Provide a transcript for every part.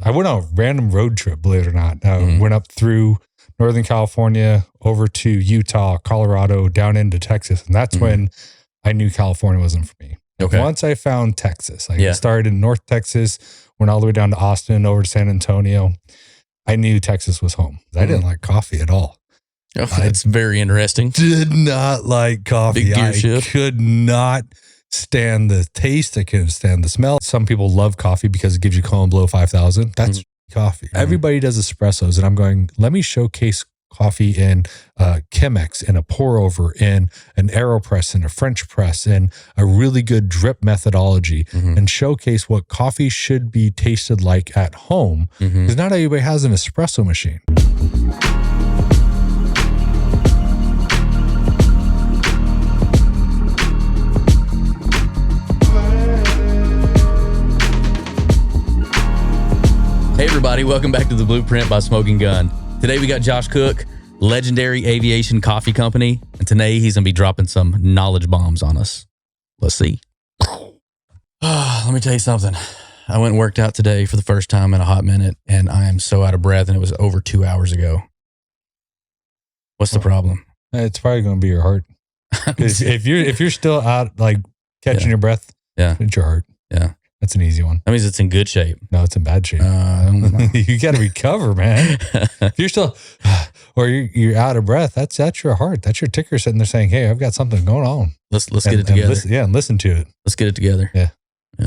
I went on a random road trip, believe it or not. Went up through Northern California, over to Utah, Colorado, down into Texas. And that's when I knew California wasn't for me. Okay. Once I found Texas, I started in North Texas, went all the way down to Austin, over to San Antonio. I knew Texas was home. I didn't like coffee at all. Oh, that's very interesting. Did not like coffee. Big gear I shift. could not stand the taste. I couldn't stand the smell. Some people love coffee because it gives you colon below 5,000. That's coffee. Everybody does espressos, and I'm going, let me showcase coffee in Chemex, in a pour over, in an AeroPress, in a French press, in a really good drip methodology, and showcase what coffee should be tasted like at home. Because not everybody has an espresso machine. Hey everybody, welcome back to The Blueprint by Smoking Gun. Today we got Josh Cook, Legendary Aviation Coffee Company, and today he's going to be dropping some knowledge bombs on us. Let's see. Let me tell you something. I went and worked out today for the first time in a hot minute, and I am so out of breath, and it was over 2 hours ago. What's the problem? It's probably going to be your heart. if you're still out, like catching your breath, it's your heart. Yeah. That's an easy one. That means it's in good shape. No, it's in bad shape. I don't know. You got to recover, man. If you're still, or you're out of breath, that's your heart. That's your ticker sitting there saying, "Hey, I've got something going on." Let's get it together. And listen to it. Let's get it together. Yeah.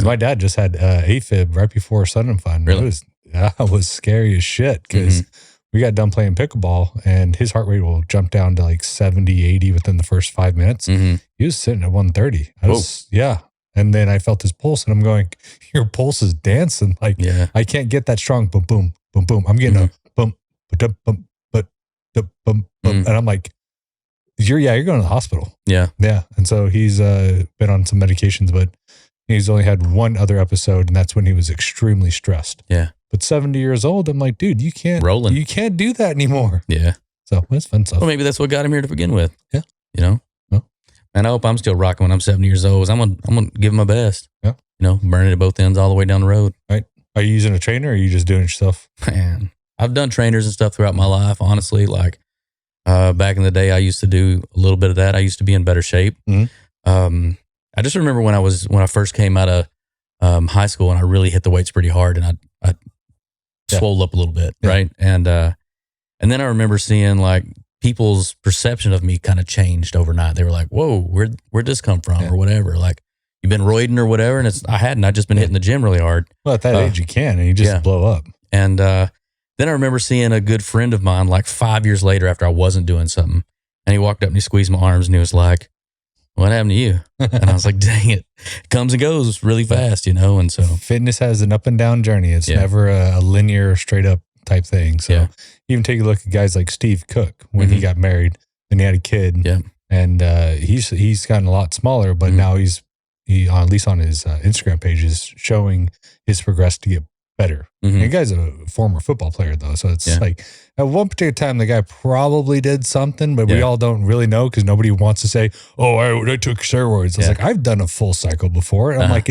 My dad just had AFib right before Sun and Fun. Really? It was scary as shit because we got done playing pickleball and his heart rate will jump down to like 70, 80 within the first 5 minutes. He was sitting at 130. And then I felt his pulse and I'm going, your pulse is dancing. Like, I can't get that strong. Boom, boom, boom, boom. I'm getting a boom, boom, boom, boom, boom. And I'm like, you're going to the hospital. Yeah. Yeah. And so he's been on some medications, but he's only had one other episode, and that's when he was extremely stressed. Yeah. But 70 years old, I'm like, dude, you can't do that anymore. Yeah. So it's fun stuff. Well, maybe that's what got him here to begin with. Yeah. You know? And I hope I'm still rocking when I'm 70 years old. I'm gonna give him my best. Yeah. You know, burning at both ends all the way down the road. Right. Are you using a trainer or are you just doing it yourself? Man, I've done trainers and stuff throughout my life. Honestly, like back in the day, I used to do a little bit of that. I used to be in better shape. I just remember when I first came out of high school and I really hit the weights pretty hard and I swole up a little bit, right? And then I remember seeing like people's perception of me kind of changed overnight. They were like, "Whoa, where'd this come from?" or whatever. Like, you've been roiding or whatever, and I hadn't. I just been hitting the gym really hard. Well, at that age, you can, and you just blow up. And then I remember seeing a good friend of mine like 5 years later after I wasn't doing something, and he walked up and he squeezed my arms and he was like, "What happened to you?" And I was like, "Dang it, it comes and goes really fast, you know." And so fitness has an up and down journey. It's never a linear, straight up type thing. So even take a look at guys like Steve Cook when he got married and he had a kid. Yeah. And he's gotten a lot smaller, but now he at least on his Instagram page is showing his progress to get better. And the guy's a former football player though. So it's like at one particular time, the guy probably did something, but we all don't really know because nobody wants to say, "Oh, I took steroids." I was like, I've done a full cycle before. And I'm like,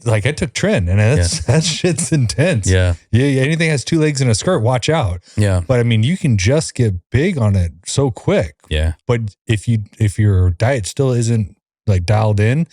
like I took Tren and that shit's intense. Yeah. Anything has two legs and a skirt, watch out. Yeah. But I mean, you can just get big on it so quick. Yeah. But if your diet still isn't like dialed in,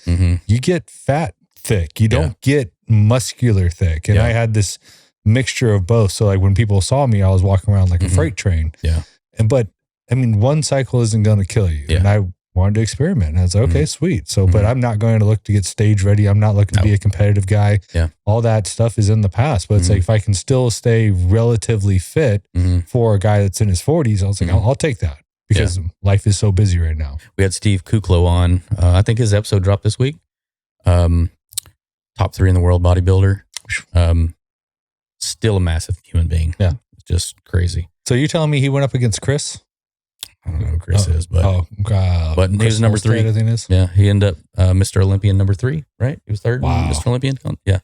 you get fat thick. You don't get muscular thick. And I had this mixture of both. So like when people saw me, I was walking around like a freight train. Yeah. But I mean, one cycle isn't going to kill you. Yeah. And I wanted to experiment. And I was like, okay, sweet. So, but I'm not going to look to get stage ready. I'm not looking to be a competitive guy. Yeah. All that stuff is in the past. But it's like, if I can still stay relatively fit for a guy that's in his 40s, I was like, I'll take that because life is so busy right now. We had Steve Kuklo on. I think his episode dropped this week. Top 3 in the world bodybuilder. Still a massive human being. Yeah. It's just crazy. So you're telling me he went up against Chris? I don't know who Chris is, but but he was number 3. I think it is. Yeah, he ended up Mr. Olympian number 3, right? He was 3rd. Wow. Mr. Olympian. Yeah.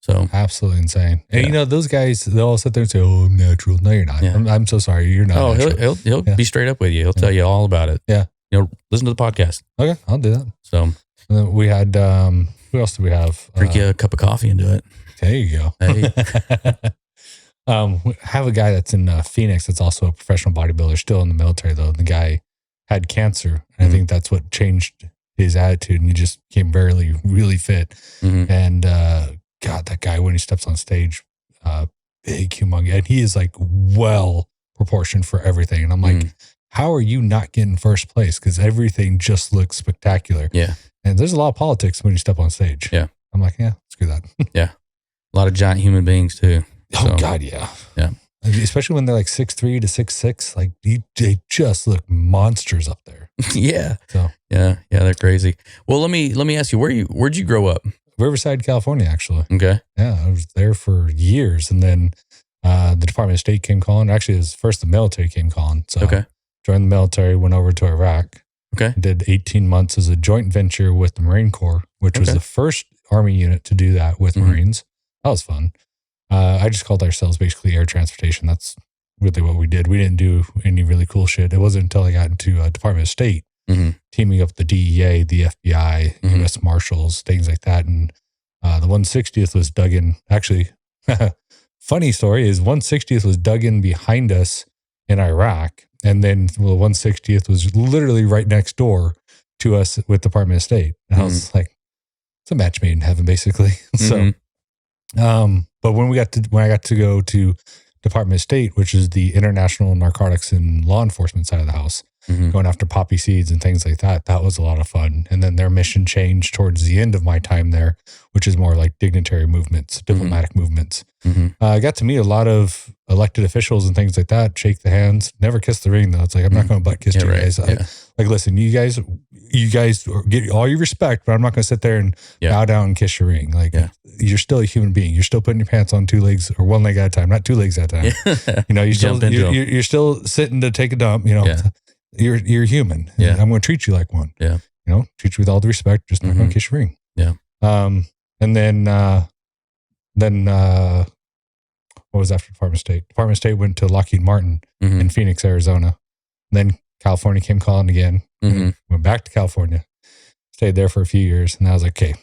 So absolutely insane. And you know, those guys, they'll all sit there and say, "Oh, I'm natural." No, you're not. Yeah. I'm so sorry. You're not. Oh, natural. he'll be straight up with you. He'll tell you all about it. Yeah. You know, listen to the podcast. Okay, I'll do that. So we had Who else do we have? Drink you a cup of coffee and do it. There you go. Hey. We have a guy that's in Phoenix that's also a professional bodybuilder, still in the military though. The guy had cancer. And I think that's what changed his attitude, and he just became really fit. And God, that guy, when he steps on stage, big, humongous, and he is like well proportioned for everything. And I'm like, how are you not getting first place? Because everything just looks spectacular. Yeah. And there's a lot of politics when you step on stage. Yeah. I'm like, yeah, screw that. Yeah. A lot of giant human beings too. Oh God, yeah. Yeah. Especially when they're like 6'3" to 6'6", like they just look monsters up there. Yeah. So yeah, they're crazy. Well, let me ask you, where'd you grow up? Riverside, California, actually. Okay. Yeah, I was there for years, and then the Department of State came calling. Actually, it was first the military came calling. So joined the military, went over to Iraq. Okay. Did 18 months as a joint venture with the Marine Corps, which was the first Army unit to do that with Marines. That was fun. I just called ourselves basically air transportation. That's really what we did. We didn't do any really cool shit. It wasn't until I got into Department of State, teaming up the DEA, the FBI, U.S. Marshals, things like that. And the 160th was dug in. Actually, funny story is 160th was dug in behind us in Iraq. And then the 160th was literally right next door to us with Department of State. And I was like, it's a match made in heaven, basically. So, but when I got to go to Department of State, which is the international narcotics and law enforcement side of the house, going after poppy seeds and things like that, that was a lot of fun. And then their mission changed towards the end of my time there, which is more like dignitary movements, diplomatic movements. I got to meet a lot of elected officials and things like that, shake the hands, never kiss the ring though. It's like, I'm not going to butt kiss you guys. Like, listen, you guys get all your respect, but I'm not going to sit there and bow down and kiss your ring. Like, you're still a human being. You're still putting your pants on two legs or one leg at a time, not two legs at a time. You know, you're still sitting to take a dump, you know, you're human. I'm going to treat you like one. You know, treat you with all the respect, just not going to kiss your ring. And then what was after Department of State? Department of State went to Lockheed Martin in Phoenix, Arizona. Then California came calling again. Went back to California, stayed there for a few years. And I was like, okay,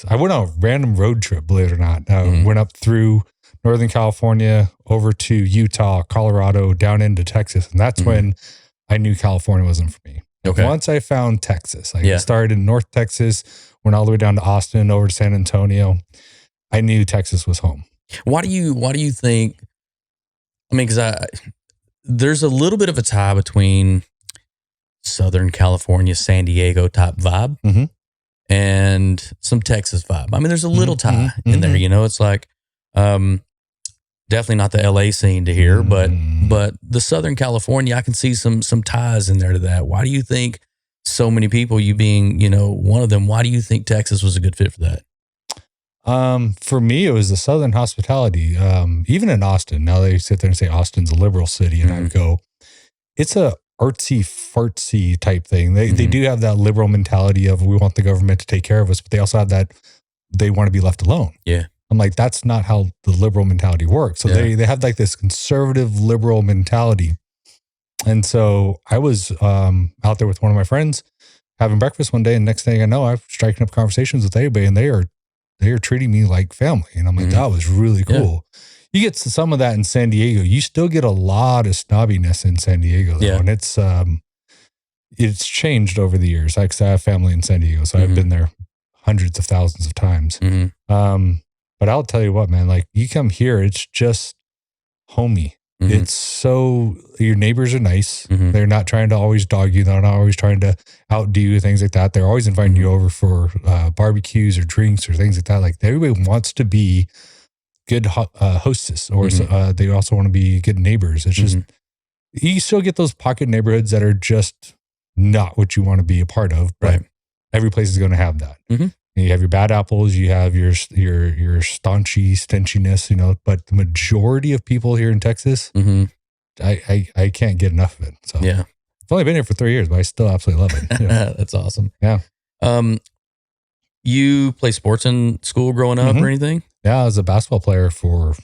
I went on a random road trip, believe it or not. Went up through Northern California, over to Utah, Colorado, down into Texas. And that's when I knew California wasn't for me. Once I found Texas, I started in North Texas, went all the way down to Austin, over to San Antonio. I knew Texas was home. Why do you think, I mean, because there's a little bit of a tie between Southern California, San Diego type vibe and some Texas vibe. I mean, there's a little tie in there, you know, it's like, definitely not the LA scene to here, but the Southern California, I can see some ties in there to that. Why do you think so many people, you being, you know, one of them, why do you think Texas was a good fit for that? For me, it was the Southern hospitality. Even in Austin, now they sit there and say Austin's a liberal city, and I go, it's a artsy fartsy type thing. They do have that liberal mentality of we want the government to take care of us, but they also have that they want to be left alone. Yeah. I'm like, that's not how the liberal mentality works. So they have like this conservative liberal mentality. And so I was out there with one of my friends having breakfast one day, and next thing I know, I'm striking up conversations with everybody, and they are treating me like family. And I'm like, that was really cool. You get some of that in San Diego. You still get a lot of snobbiness in San Diego, though. And it's changed over the years. I have family in San Diego, so I've been there hundreds of thousands of times. But I'll tell you what, man, like you come here, it's just homey. It's so, your neighbors are nice. They're not trying to always dog you. They're not always trying to outdo you, things like that. They're always inviting you over for barbecues or drinks or things like that. Like everybody wants to be good hostess, or they also want to be good neighbors. It's just, you still get those pocket neighborhoods that are just not what you want to be a part of. But every place is going to have that. You have your bad apples, you have your stenchiness, you know, but the majority of people here in Texas, I can't get enough of it. So I've only been here for 3 years, but I still absolutely love it. That's awesome. You play sports in school growing up or anything? Yeah, I was a basketball player for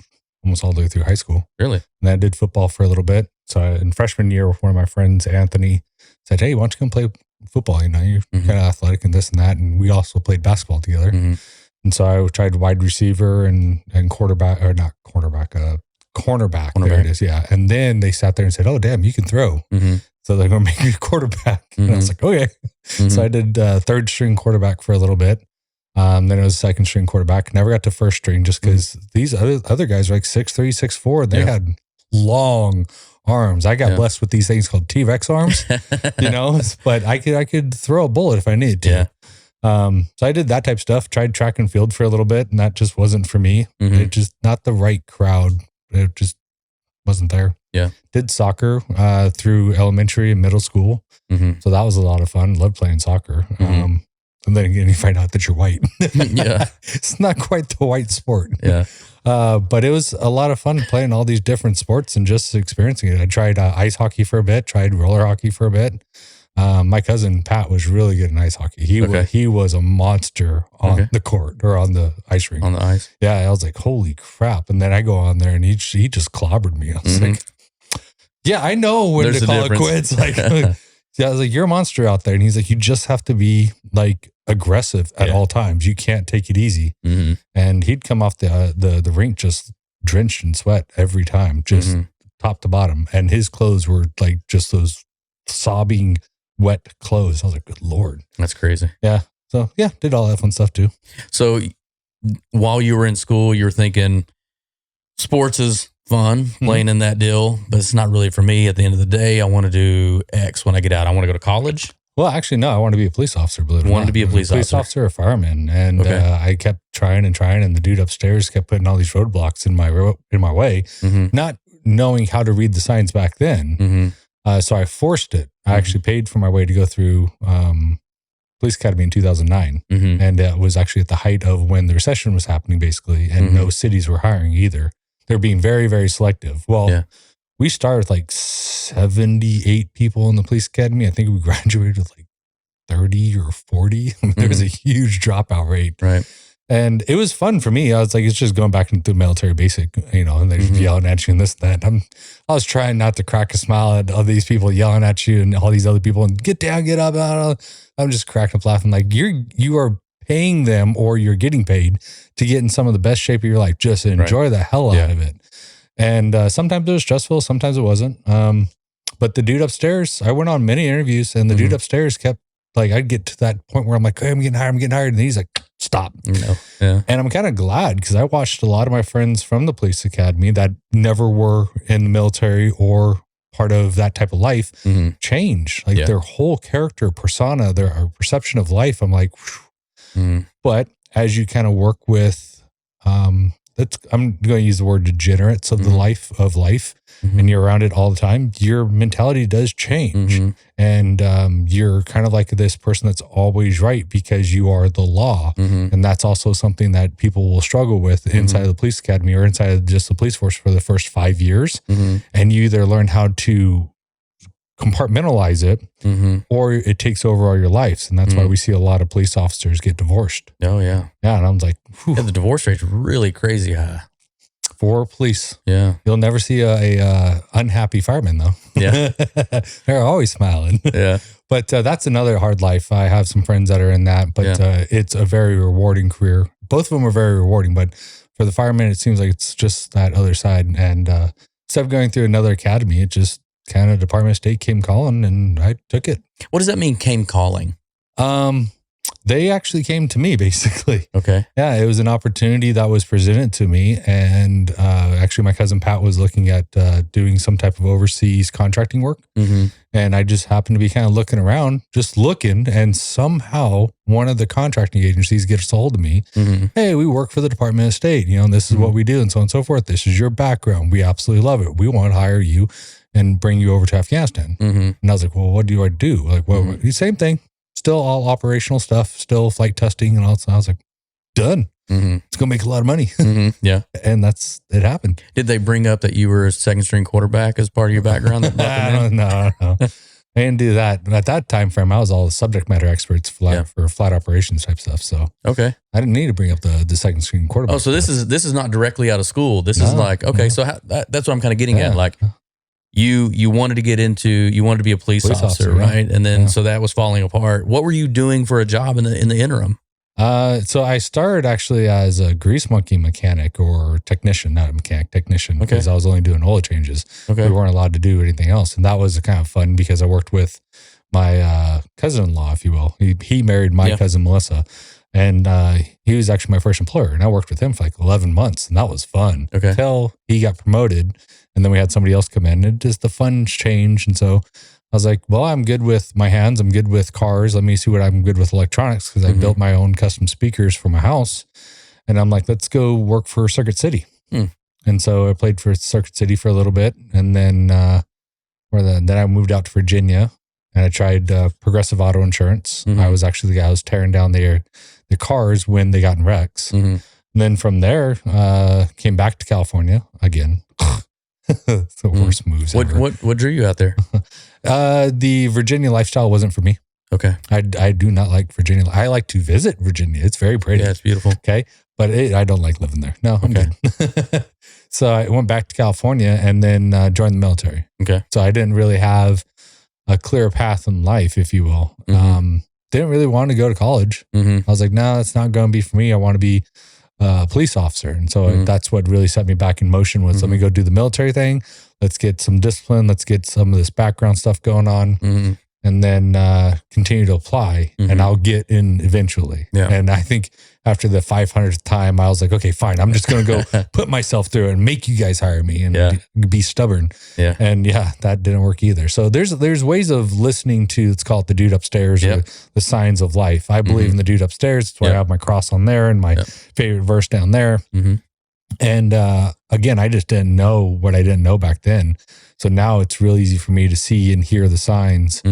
almost all the way through high school. Really? And I did football for a little bit. So in freshman year, one of my friends, Anthony, said, hey, why don't you come play football, you're kind of athletic and this and that. And we also played basketball together. And so I tried wide receiver and quarterback, or not quarterback, cornerback. There it is. Yeah. And then they sat there and said, "Oh, damn, you can throw." So they're going to make you a quarterback. And I was like, okay. So I did third string quarterback for a little bit. Then it was second string quarterback. Never got to first string just because these other guys were like 6'3", 6'4". And they had long arms. I got blessed with these things called T-Rex arms, but I could throw a bullet if I needed to. So I did that type of stuff, tried track and field for a little bit, and that just wasn't for me. It just not the right crowd. It just wasn't there. Yeah. Did soccer through elementary and middle school. So that was a lot of fun. Loved playing soccer. And then again, you find out that you're white. It's not quite the white sport. But it was a lot of fun playing all these different sports and just experiencing it. I tried ice hockey for a bit, tried roller hockey for a bit. My cousin Pat was really good in ice hockey. He was a monster on the court or on the ice rink. On the ice? Yeah, I was like, holy crap. And then I go on there and he just clobbered me. I was like, yeah, I know when to call it quits. Yeah, I was like, you're a monster out there. And he's like, you just have to be like aggressive at all times. You can't take it easy. And he'd come off the rink just drenched in sweat every time, just top to bottom. And his clothes were like just those sobbing wet clothes. I was like, good Lord. That's crazy. Yeah. So yeah, did all that fun stuff too. So while you were in school, you were thinking sports is fun, playing in that deal, but it's not really for me. At the end of the day, I want to do X when I get out. I want to go to college. Well, actually, no, I want to be a police officer. Wanted to be a police officer, a fireman. And I kept trying, and the dude upstairs kept putting all these roadblocks in my way, not knowing how to read the signs back then. So I forced it. I actually paid for my way to go through Police Academy in 2009. And it was actually at the height of when the recession was happening, basically, and no cities were hiring either. They're being very, very selective. Well, we started with like 78 people in the Police Academy. I think we graduated with like 30 or 40. There was a huge dropout rate. Right. And it was fun for me. I was like, it's just going back into military basic, and they're yelling at you and this, that. I was trying not to crack a smile at all these people yelling at you and all these other people and get down, get up. I'm just cracking up laughing. Like you are paying them or you're getting paid to get in some of the best shape of your life. Just enjoy the hell out of it. And sometimes it was stressful. Sometimes it wasn't. But the dude upstairs, I went on many interviews and the dude upstairs kept like, I'd get to that point where I'm like, hey, I'm getting hired. And he's like, stop. And I'm kind of glad because I watched a lot of my friends from the police academy that never were in the military or part of that type of life change. Like their whole character, persona, their perception of life. I'm like, but as you kind of work with, I'm going to use the word degenerates of the life of life, and you're around it all the time, your mentality does change. And you're kind of like this person that's always right because you are the law. And that's also something that people will struggle with inside of the police academy or inside of just the police force for the first 5 years. And you either learn how to compartmentalize it or it takes over all your lives. And that's why we see a lot of police officers get divorced. Oh, yeah. Yeah. And I was like, the divorce rate's really crazy high. For police. Yeah. You'll never see a unhappy fireman though. Yeah. They're always smiling. Yeah. But that's another hard life. I have some friends that are in that, but it's a very rewarding career. Both of them are very rewarding, but for the fireman, it seems like it's just that other side. And instead of going through another academy, it just kind of Department of State came calling and I took it. What does that mean, came calling? They actually came to me, basically. Okay. Yeah, it was an opportunity that was presented to me. And actually, my cousin Pat was looking at doing some type of overseas contracting work. And I just happened to be kind of looking around, just looking. And somehow, one of the contracting agencies gets a hold of me. Hey, we work for the Department of State. And this is what we do and so on and so forth. This is your background. We absolutely love it. We want to hire you and bring you over to Afghanistan. And I was like, well, what do I do? Like, well, same thing. Still all operational stuff, still flight testing and all that. So I was like, done. It's going to make a lot of money. Yeah. And it happened. Did they bring up that you were a second string quarterback as part of your background? No. I didn't do that. At that time frame, I was all the subject matter experts for flight operations type stuff. So I didn't need to bring up the second string quarterback. Oh, so this is not directly out of school. This is like, so that's what I'm kind of getting at. Like, you wanted to get into, you wanted to be a police officer, right? And then, so that was falling apart. What were you doing for a job in the interim? So I started actually as a grease monkey mechanic or technician, not a mechanic, technician, because I was only doing oil changes. We weren't allowed to do anything else. And that was kind of fun because I worked with my cousin-in-law, if you will. He married my cousin, Melissa. And he was actually my first employer. And I worked with him for like 11 months. And that was fun until he got promoted. And then we had somebody else come in and just the funds changed. And so I was like, well, I'm good with my hands. I'm good with cars. Let me see what I'm good with electronics, because I built my own custom speakers for my house. And I'm like, let's go work for Circuit City. And so I played for Circuit City for a little bit. And then, then I moved out to Virginia and I tried Progressive Auto Insurance. I was actually the guy who was tearing down the cars when they got in wrecks. And then from there, came back to California again. It's the worst moves ever. What drew you out there? The Virginia lifestyle wasn't for me. Okay. I do not like Virginia. I like to visit Virginia. It's very pretty. Yeah, it's beautiful. Okay. But I don't like living there. No, I'm good. So I went back to California and then joined the military. Okay. So I didn't really have a clear path in life, if you will. Didn't really want to go to college. I was like, no, that's not going to be for me. I want to be a police officer. And so that's what really set me back in motion was let me go do the military thing. Let's get some discipline. Let's get some of this background stuff going on and then continue to apply and I'll get in eventually. And I think after the 500th time, I was like, okay, fine. I'm just going to go put myself through it and make you guys hire me and be stubborn. And that didn't work either. So there's ways of listening to, let's call it the dude upstairs or the signs of life. I believe in the dude upstairs. That's why I have my cross on there and my favorite verse down there. And again, I just didn't know what I didn't know back then. So now it's real easy for me to see and hear the signs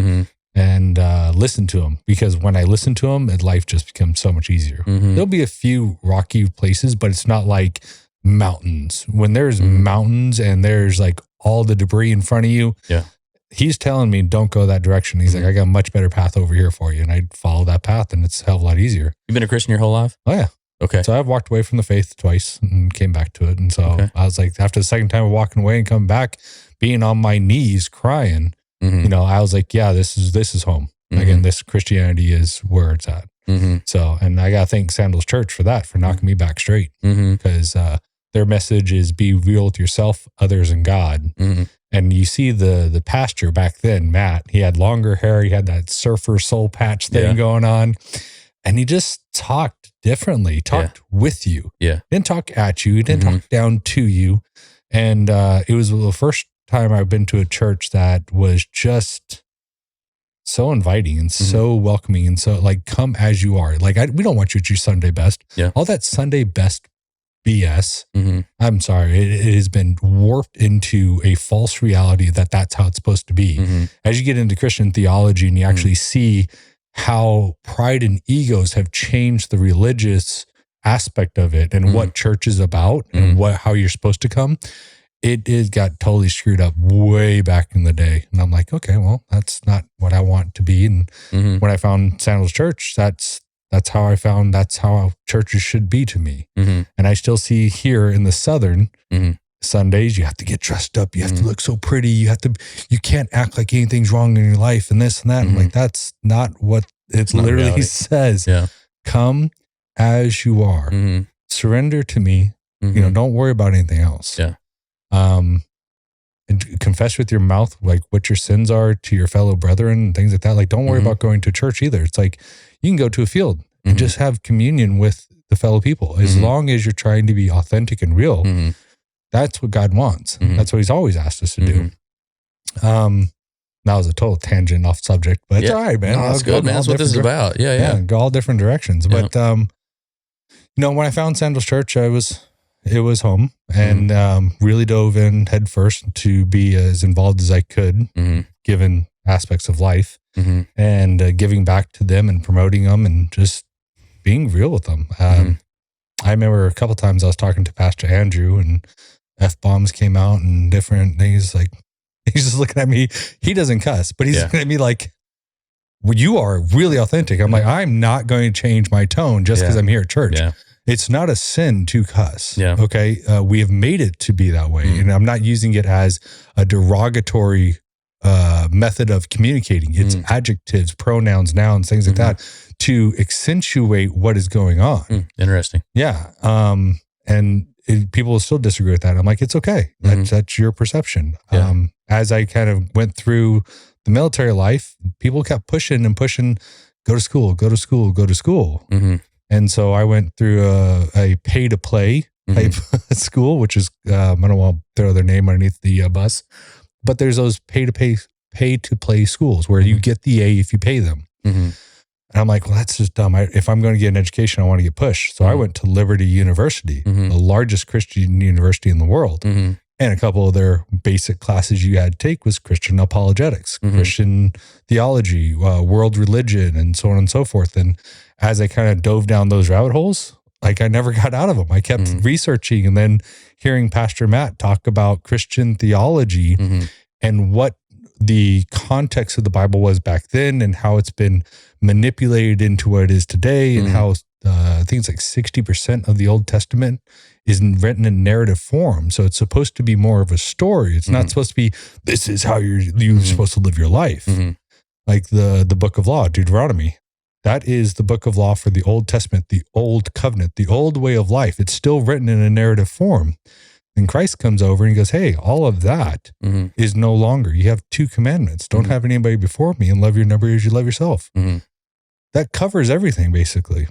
and listen to them, because when I listen to them, life just becomes so much easier. There'll be a few rocky places, but it's not like mountains. When there's mountains and there's like all the debris in front of you, he's telling me, don't go that direction. He's like, I got a much better path over here for you. And I follow that path and it's a hell of a lot easier. You've been a Christian your whole life? Oh, yeah. Okay. So I've walked away from the faith twice and came back to it. And so I was like, after the second time of walking away and coming back, being on my knees crying, you know, I was like, yeah, this is home. Again, this Christianity is where it's at. So, and I got to thank Sandals Church for that, for knocking me back straight, because their message is be real with yourself, others, and God. And you see the pastor back then, Matt, he had longer hair. He had that surfer soul patch thing going on. And he just talked differently, talked with you. Didn't talk at you. He didn't talk down to you. And it was the first time I've been to a church that was just so inviting and so welcoming and so like, come as you are. Like, we don't want you at your Sunday best. All that Sunday best BS. I'm sorry. It has been warped into a false reality that that's how it's supposed to be. As you get into Christian theology and you actually see how pride and egos have changed the religious aspect of it and what church is about and how you're supposed to come, it got totally screwed up way back in the day. And I'm like, okay, well, that's not what I want to be. And when I found Sandals Church, that's how I found that's how churches should be to me. And I still see here in the Southern, Sundays, you have to get dressed up. You have to look so pretty. You can't act like anything's wrong in your life and this and that. I'm like, that's not what it literally says. Come as you are. Surrender to me. You know, don't worry about anything else. And confess with your mouth, like what your sins are to your fellow brethren and things like that. Like, don't worry about going to church either. It's like, you can go to a field and just have communion with the fellow people. As long as you're trying to be authentic and real, that's what God wants. That's what he's always asked us to do. That was a total tangent off subject, but it's all right, man. No, that's good, man. That's what this is about. Go all different directions. But, you know, when I found Sandals Church, it was home and really dove in head first to be as involved as I could, given aspects of life and giving back to them and promoting them and just being real with them. I remember a couple of times I was talking to Pastor Andrew and F-bombs came out and different things. Like, he's just looking at me. He doesn't cuss, but he's looking at me like, well, you are really authentic. I'm like, I'm not going to change my tone just because I'm here at church. It's not a sin to cuss. Yeah. Okay. We have made it to be that way. And I'm not using it as a derogatory method of communicating. It's adjectives, pronouns, nouns, things like that to accentuate what is going on. Interesting. Yeah. And people will still disagree with that. I'm like, it's okay. That's your perception. Yeah. As I kind of went through the military life, people kept pushing and pushing, go to school, go to school, go to school. And so I went through a pay to play type school, which is, I don't want to throw their name underneath the bus, but there's those pay to play schools where you get the A if you pay them. And I'm like, well, that's just dumb. If I'm going to get an education, I want to get pushed. So I went to Liberty University, the largest Christian university in the world. And a couple of their basic classes you had to take was Christian apologetics, Christian theology, world religion, and so on and so forth. And as I kind of dove down those rabbit holes, like I never got out of them. I kept researching and then hearing Pastor Matt talk about Christian theology and what the context of the Bible was back then and how it's been manipulated into what it is today and how I think it's like 60% of the Old Testament is written in narrative form. So it's supposed to be more of a story. It's not supposed to be, this is how you're supposed to live your life. Like the book of law, Deuteronomy. That is the book of law for the Old Testament, the old covenant, the old way of life. It's still written in a narrative form. And Christ comes over and he goes, hey, all of that is no longer. You have 2 commandments. Don't have anybody before me and love your neighbor as you love yourself. That covers everything, basically.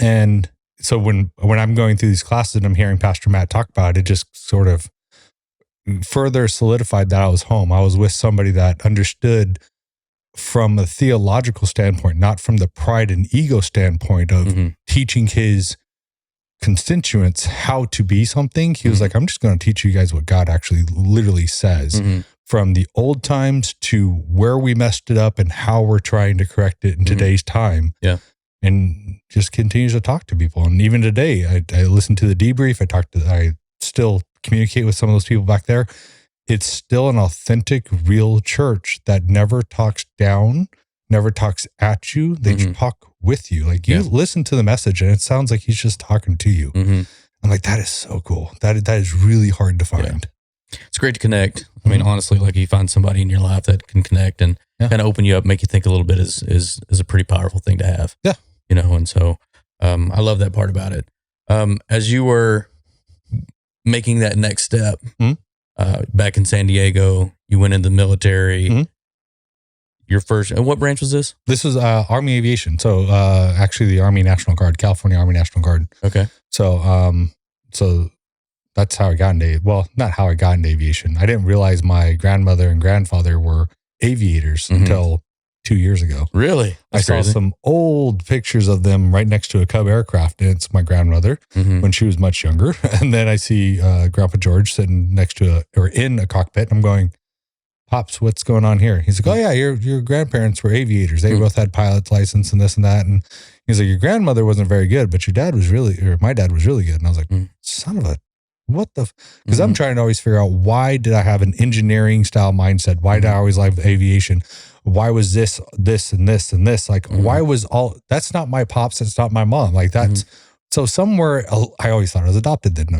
And so when I'm going through these classes and I'm hearing Pastor Matt talk about it, it just sort of further solidified that I was home. I was with somebody that understood from a theological standpoint, not from the pride and ego standpoint of teaching his constituents how to be something. He was like, I'm just going to teach you guys what God actually literally says from the old times to where we messed it up and how we're trying to correct it in today's time. Yeah. And just continues to talk to people. And even today, I listen to the debrief. I still communicate with some of those people back there. It's still an authentic, real church that never talks down, never talks at you. They talk with you. Like you listen to the message and it sounds like he's just talking to you. I'm like, that is so cool. That is really hard to find. Yeah. It's great to connect. I mean, honestly, like you find somebody in your life that can connect and kind of open you up, make you think a little bit is a pretty powerful thing to have. Yeah. You know, and so I love that part about it. As you were making that next step back in San Diego, you went into the military. Your first, and what branch was this? This was Army Aviation. So actually the Army National Guard, California Army National Guard. Okay. So so that's how I got into, well, not how I got into aviation. I didn't realize my grandmother and grandfather were aviators until 2 years ago. Really? That's I saw some old pictures of them right next to a Cub aircraft, and it's my grandmother when she was much younger. And then I see Grandpa George sitting next to or in a cockpit. I'm going, Pops, what's going on here? He's like, oh yeah, your grandparents were aviators. They both had pilot's license and this and that. And he's like, your grandmother wasn't very good, but your dad was really, or my dad was really good. And I was like, son of a, what the, because I'm trying to always figure out, why did I have an engineering style mindset? Why did I always like aviation? Why was this, and this, and this? Like, why was all, that's not my pops. That's not my mom. Like that's, so somewhere, I always thought I was adopted. Didn't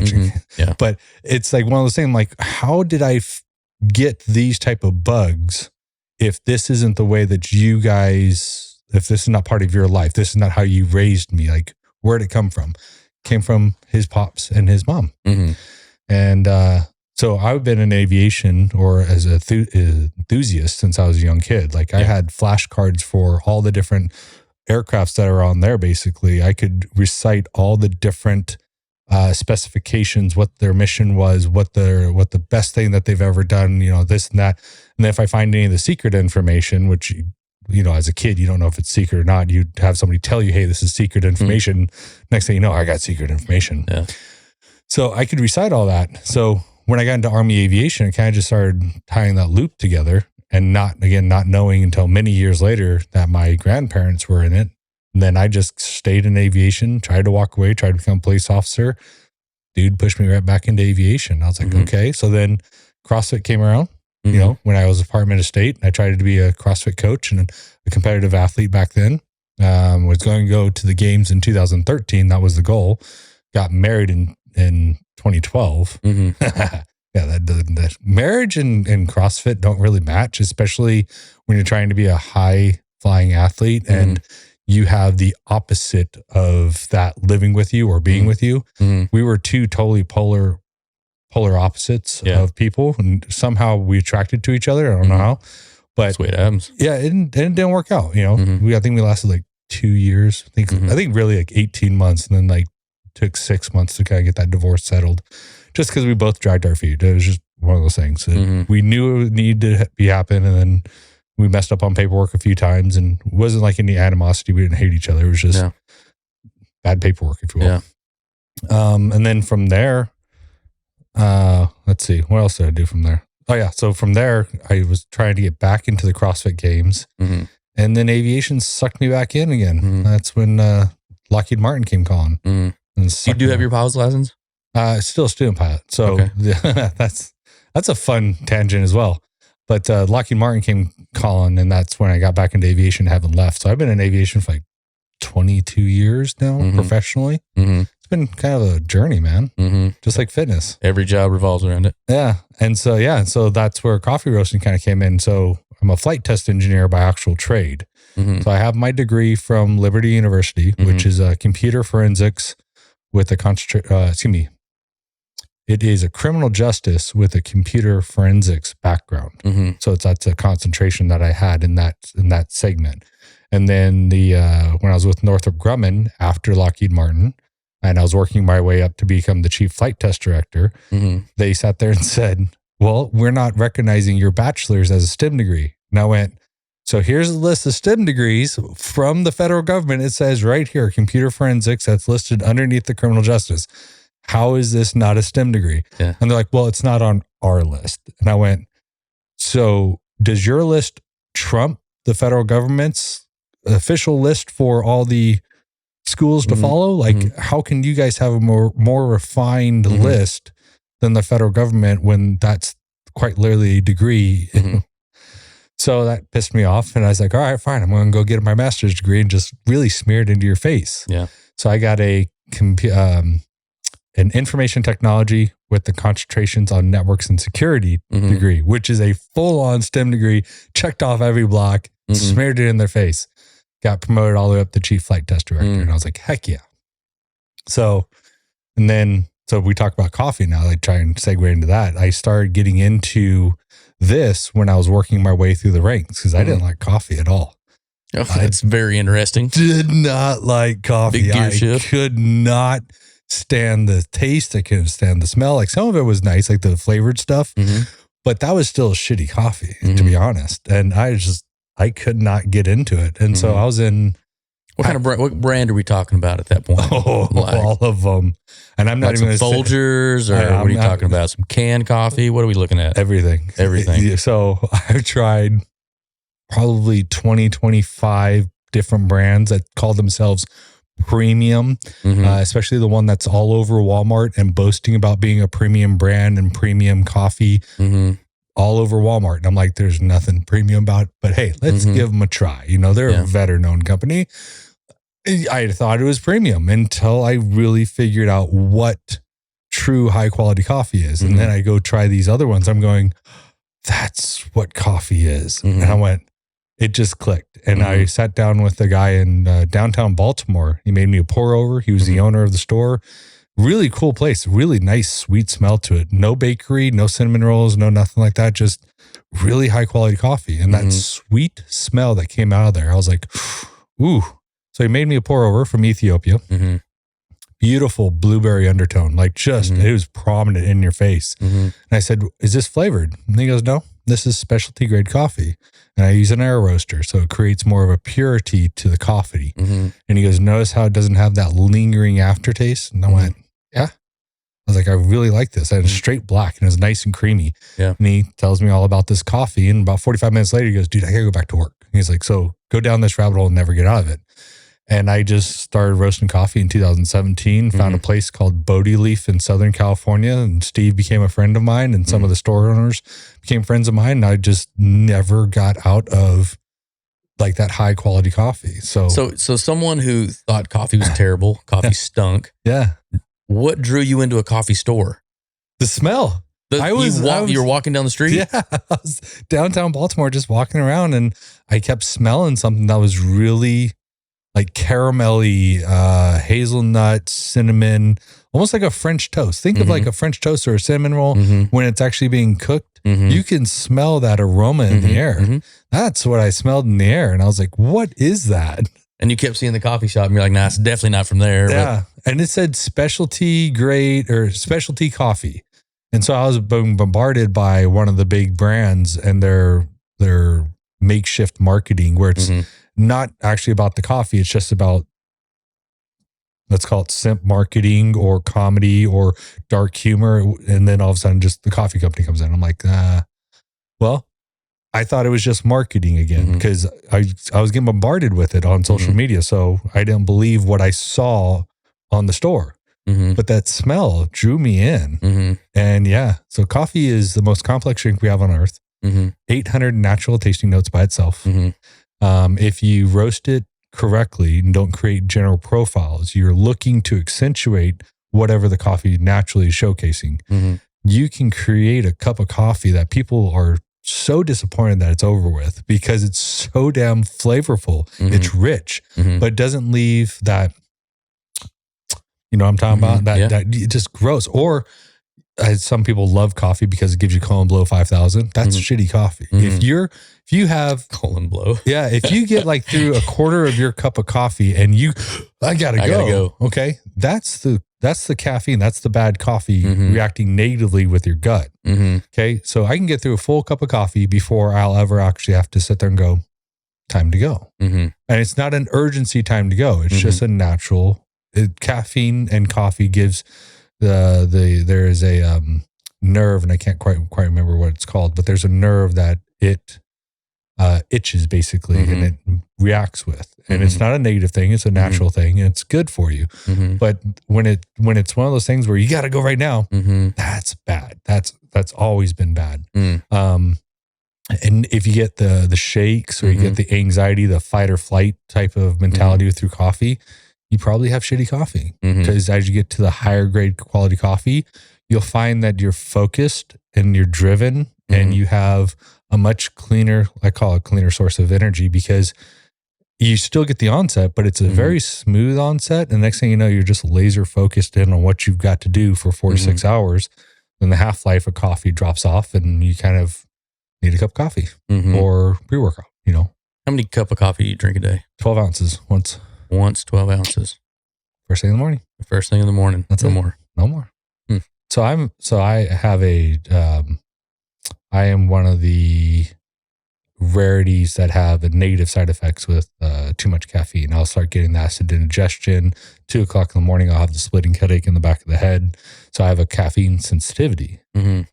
I? But it's like one of those things, like, how did I get these type of bugs if this isn't the way that you guys, if this is not part of your life, this is not how you raised me? Like, where'd it come from? Came from his pops and his mom. And so I've been in aviation or as an enthusiast since I was a young kid. Like I had flashcards for all the different aircrafts that are on there. Basically, I could recite all the different specifications, what their mission was, what the best thing that they've ever done, you know, this and that. And then if I find any of the secret information, which, you know, as a kid, you don't know if it's secret or not. You'd have somebody tell you, hey, this is secret information. Next thing you know, I got secret information. So I could recite all that. So when I got into Army Aviation, I kind of just started tying that loop together and not knowing until many years later that my grandparents were in it. And then I just stayed in aviation, tried to walk away, tried to become a police officer. Dude pushed me right back into aviation. I was like, okay. So then CrossFit came around, you know, when I was a Department of State. I tried to be a CrossFit coach and a competitive athlete back then. Was going to go to the games in 2013. That was the goal. Got married in 2012. Yeah, that marriage and CrossFit don't really match, especially when you're trying to be a high flying athlete and you have the opposite of that living with you or being with you. We were two totally polar opposites of people, and somehow we attracted to each other. I don't know how, but that's the way it happens. Yeah, it didn't work out. I think we lasted like 2 years. I think really like 18 months, and then like took 6 months to kind of get that divorce settled, just because we both dragged our feet. It was just one of those things. We knew it needed to be happen, and then we messed up on paperwork a few times, and it wasn't like any animosity. We didn't hate each other. It was just bad paperwork, if you will. And then from there, let's see, what else did I do from there? Oh yeah. So from there, I was trying to get back into the CrossFit games, and then aviation sucked me back in again. That's when Lockheed Martin came calling. You do have your pilot's license? Still a student pilot. So that's a fun tangent as well. But Lockheed Martin came calling, and that's when I got back into aviation, haven't left. So I've been in aviation for like 22 years now, professionally. It's been kind of a journey, man. Just like fitness. Every job revolves around it. Yeah. And so that's where coffee roasting kind of came in. So I'm a flight test engineer by actual trade. So I have my degree from Liberty University, which is computer forensics with a it is a criminal justice with a computer forensics background. So that's a concentration that I had in that segment. And then when I was with Northrop Grumman after Lockheed Martin, and I was working my way up to become the chief flight test director, they sat there and said, well, we're not recognizing your bachelor's as a STEM degree. And I went, so here's a list of STEM degrees from the federal government. It says right here, computer forensics, that's listed underneath the criminal justice. How is this not a STEM degree? And they're like, well, it's not on our list. And I went, so does your list trump the federal government's official list for all the schools to follow? Like, how can you guys have a more refined list than the federal government when that's quite literally a degree? So that pissed me off. And I was like, all right, fine. I'm going to go get my master's degree and just really smear it into your face. So I got an information technology with the concentrations on networks and security degree, which is a full-on STEM degree, checked off every block, smeared it in their face, got promoted all the way up to chief flight test director. And I was like, heck yeah. So we talk about coffee now, like try and segue into that. I started getting into this when I was working my way through the ranks because I didn't like coffee at all. Oh, that's very interesting. Did not like coffee. I could not stand the taste. I couldn't stand the smell. Like some of it was nice, like the flavored stuff, but that was still shitty coffee, to be honest. And I could not get into it. And so I was in. What brand are we talking about at that point? All of them. And I'm not like even some Folgers, or what are you talking about? Some canned coffee? What are we looking at? Everything. So I've tried probably 25 different brands that call themselves premium, especially the one that's all over Walmart and boasting about being a premium brand and premium coffee all over Walmart. And I'm like, there's nothing premium about it, but hey, let's give them a try. They're a veteran-owned company. I thought it was premium until I really figured out what true high quality coffee is. And then I go try these other ones. I'm going, that's what coffee is. And I went, it just clicked. And I sat down with a guy in downtown Baltimore. He made me a pour over. He was the owner of the store. Really cool place. Really nice, sweet smell to it. No bakery, no cinnamon rolls, no nothing like that. Just really high quality coffee. And that sweet smell that came out of there, I was like, ooh. So he made me a pour over from Ethiopia. Beautiful blueberry undertone. Like just, it was prominent in your face. And I said, is this flavored? And he goes, no, this is specialty grade coffee. And I use an air roaster, so it creates more of a purity to the coffee. And he goes, notice how it doesn't have that lingering aftertaste? And I went, yeah. I was like, I really like this. And it's straight black and it was nice and creamy. And he tells me all about this coffee. And about 45 minutes later, he goes, dude, I gotta go back to work. And he's like, so go down this rabbit hole and never get out of it. And I just started roasting coffee in 2017, found a place called Bodie Leaf in Southern California. And Steve became a friend of mine and some of the store owners became friends of mine. And I just never got out of like that high quality coffee. So someone who thought coffee was terrible, coffee stunk. Yeah. What drew you into a coffee store? The smell. You were walking down the street? Yeah. I was downtown Baltimore just walking around and I kept smelling something that was really like caramelly, hazelnut, cinnamon, almost like a French toast. Think of like a French toast or a cinnamon roll when it's actually being cooked. You can smell that aroma in the air. That's what I smelled in the air. And I was like, what is that? And you kept seeing the coffee shop and you're like, nah, it's definitely not from there. Yeah. And it said specialty grade or specialty coffee. And so I was being bombarded by one of the big brands and their makeshift marketing where it's not actually about the coffee. It's just about, let's call it simp marketing or comedy or dark humor. And then all of a sudden just the coffee company comes in. I'm like, well, I thought it was just marketing again because I was getting bombarded with it on social media. So I didn't believe what I saw on the store. But that smell drew me in. And yeah, so coffee is the most complex drink we have on earth. 800 natural tasting notes by itself. If you roast it correctly and don't create general profiles, you're looking to accentuate whatever the coffee naturally is showcasing. You can create a cup of coffee that people are so disappointed that it's over with because it's so damn flavorful. It's rich, but it doesn't leave that, you know what I'm talking about? That just gross. Or some people love coffee because it gives you colon blow 5,000. That's shitty coffee. If you have colon blow, if you get like through a quarter of your cup of coffee and I gotta go. Okay, that's the caffeine. That's the bad coffee reacting negatively with your gut. Okay, so I can get through a full cup of coffee before I'll ever actually have to sit there and go, time to go. And it's not an urgency time to go. It's just a natural. Caffeine and coffee gives there is a nerve, and I can't quite remember what it's called, but there's a nerve that it itches basically and it reacts with. And it's not a negative thing, it's a natural thing, and it's good for you. But when it's one of those things where you got to go right now, that's bad. That's always been bad. And if you get the shakes or you get the anxiety, the fight or flight type of mentality through coffee, you probably have shitty coffee because as you get to the higher grade quality coffee, you'll find that you're focused and you're driven and you have a much cleaner, I call it cleaner source of energy because you still get the onset, but it's a very smooth onset. And the next thing you know, you're just laser focused in on what you've got to do for 4 to 6 hours. Then the half-life of coffee drops off and you kind of need a cup of coffee or pre-workout, you know. How many cup of coffee do you drink a day? 12 ounces once. 12 ounces. First thing in the morning. First thing in the morning. That's no it. more. No more. So I have I am one of the rarities that have a negative side effects with too much caffeine. I'll start getting the acid indigestion. 2 o'clock in the morning, I'll have the splitting headache in the back of the head. So I have a caffeine sensitivity,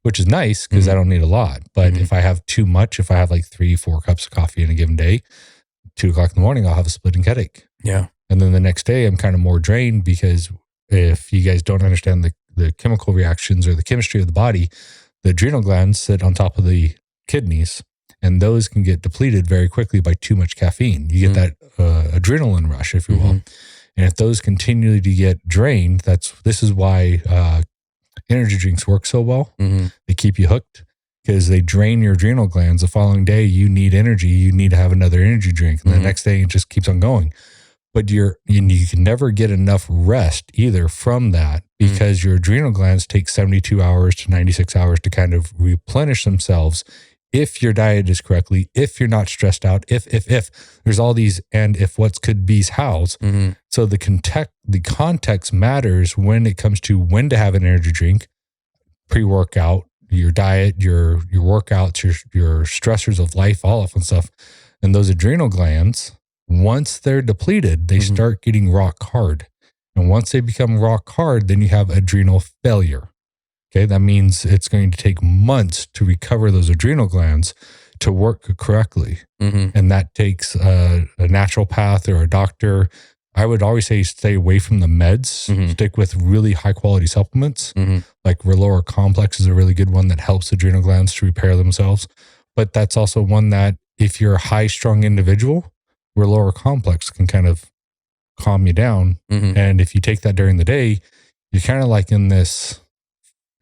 which is nice because I don't need a lot. But if I have too much, if I have like 3-4 cups of coffee in a given day, 2 o'clock in the morning, I'll have a splitting headache. Yeah. And then the next day, I'm kind of more drained because if you guys don't understand the chemical reactions or the chemistry of the body, the adrenal glands sit on top of the kidneys, and those can get depleted very quickly by too much caffeine. You get that adrenaline rush, if you will. And if those continue to get drained, this is why energy drinks work so well. They keep you hooked because they drain your adrenal glands. The following day, you need energy. You need to have another energy drink. And the next day, it just keeps on going. But you can never get enough rest either from that because your adrenal glands take 72 hours to 96 hours to kind of replenish themselves if your diet is correctly, if you're not stressed out, if there's all these and if what's could be's how's. So the context matters when it comes to when to have an energy drink, pre-workout, your diet, your workouts, your stressors of life, all that fun stuff. And those adrenal glands, once they're depleted, they start getting rock hard. And once they become rock hard, then you have adrenal failure. Okay, that means it's going to take months to recover those adrenal glands to work correctly. And that takes a naturopath or a doctor. I would always say stay away from the meds. Stick with really high quality supplements. Like Relora Complex is a really good one that helps adrenal glands to repair themselves. But that's also one that if you're a high strung individual, where lower complex can kind of calm you down. And if you take that during the day, you're kind of like in this,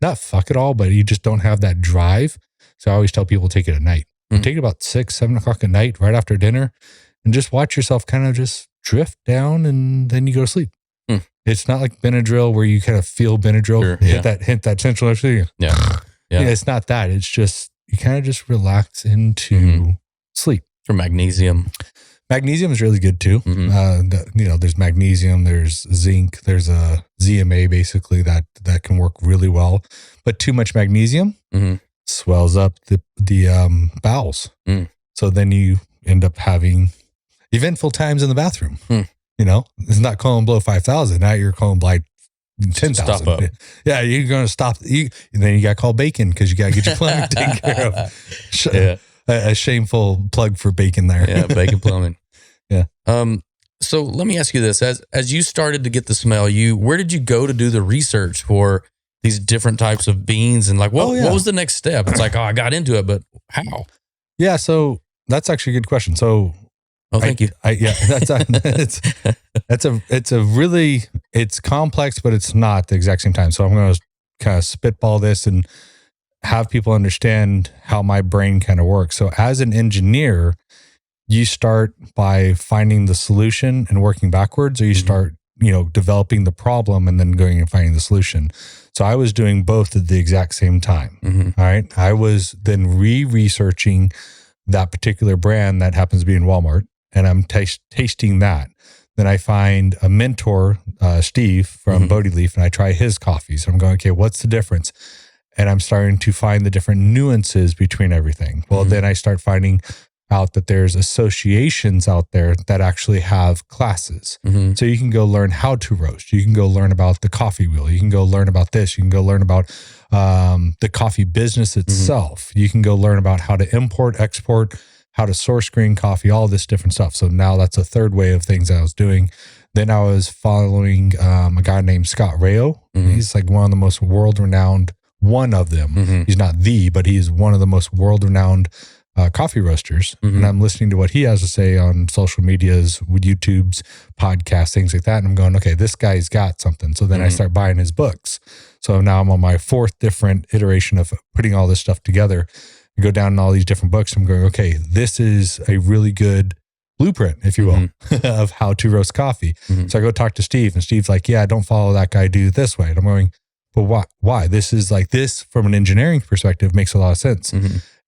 not fuck it all, but you just don't have that drive. So I always tell people take it at night. Take it about 6, 7 o'clock at night, right after dinner, and just watch yourself kind of just drift down, and then you go to sleep. It's not like Benadryl where you kind of feel Benadryl, hit that central nervous system. Yeah, it's not that. It's just, you kind of just relax into sleep. For magnesium. Magnesium is really good too. There's magnesium, there's zinc, there's a ZMA basically that can work really well. But too much magnesium swells up the bowels. So then you end up having eventful times in the bathroom. It's not colon below 5,000. Now you're colon like 10,000. Yeah, you're going to stop. And then you got to call bacon because you got to get your plumbing taken care of. A shameful plug for bacon there. Yeah, bacon plumbing. Yeah. So let me ask you this: as you started to get the smell, where did you go to do the research for these different types of beans, and like what was the next step? It's like, I got into it, but how? Yeah, so that's actually a good question. So, thank you. It's complex, but it's not the exact same time. So I'm going to kind of spitball this and have people understand how my brain kind of works. So as an engineer, you start by finding the solution and working backwards, or you start, developing the problem and then going and finding the solution. So I was doing both at the exact same time. All right. I was then researching that particular brand that happens to be in Walmart, and I'm tasting that. Then I find a mentor, Steve from Bodhi Leaf, and I try his coffees. I'm going, okay, what's the difference? And I'm starting to find the different nuances between everything. Well, then I start finding out that there's associations out there that actually have classes. So you can go learn how to roast. You can go learn about the coffee wheel. You can go learn about this. You can go learn about the coffee business itself. You can go learn about how to import, export, how to source green coffee, all this different stuff. So now that's a third way of things I was doing. Then I was following a guy named Scott Rayo. He's like one of the most world-renowned, one of them. He's not but he's one of the most world-renowned coffee roasters. And I'm listening to what he has to say on social medias, YouTube's, podcasts, things like that. And I'm going, okay, this guy's got something. So then I start buying his books. So now I'm on my 4th different iteration of putting all this stuff together. I go down in all these different books. I'm going, okay, this is a really good blueprint, if you will, of how to roast coffee. So I go talk to Steve, and Steve's like, yeah, don't follow that guy, do it this way. And I'm going, but why? This is like, this from an engineering perspective makes a lot of sense.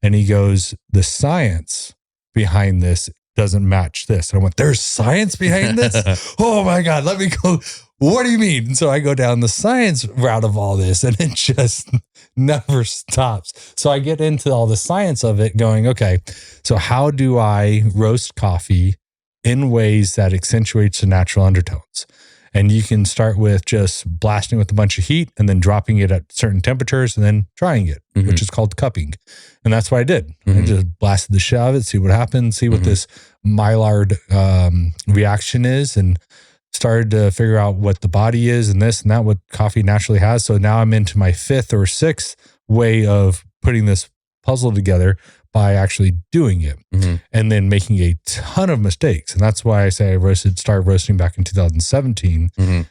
And he goes, the science behind this doesn't match this. And I went, there's science behind this? Oh my God, let me go. What do you mean? And so I go down the science route of all this, and it just never stops. So I get into all the science of it going, okay, so how do I roast coffee in ways that accentuates the natural undertones? And you can start with just blasting with a bunch of heat and then dropping it at certain temperatures and then drying it, which is called cupping. And that's what I did. I just blasted the shit out of it, see what happens, see what this Maillard reaction is, and started to figure out what the body is and this and that, what coffee naturally has. So now I'm into my 5th or 6th way of putting this puzzle together by actually doing it and then making a ton of mistakes. And that's why I say I started roasting back in 2017,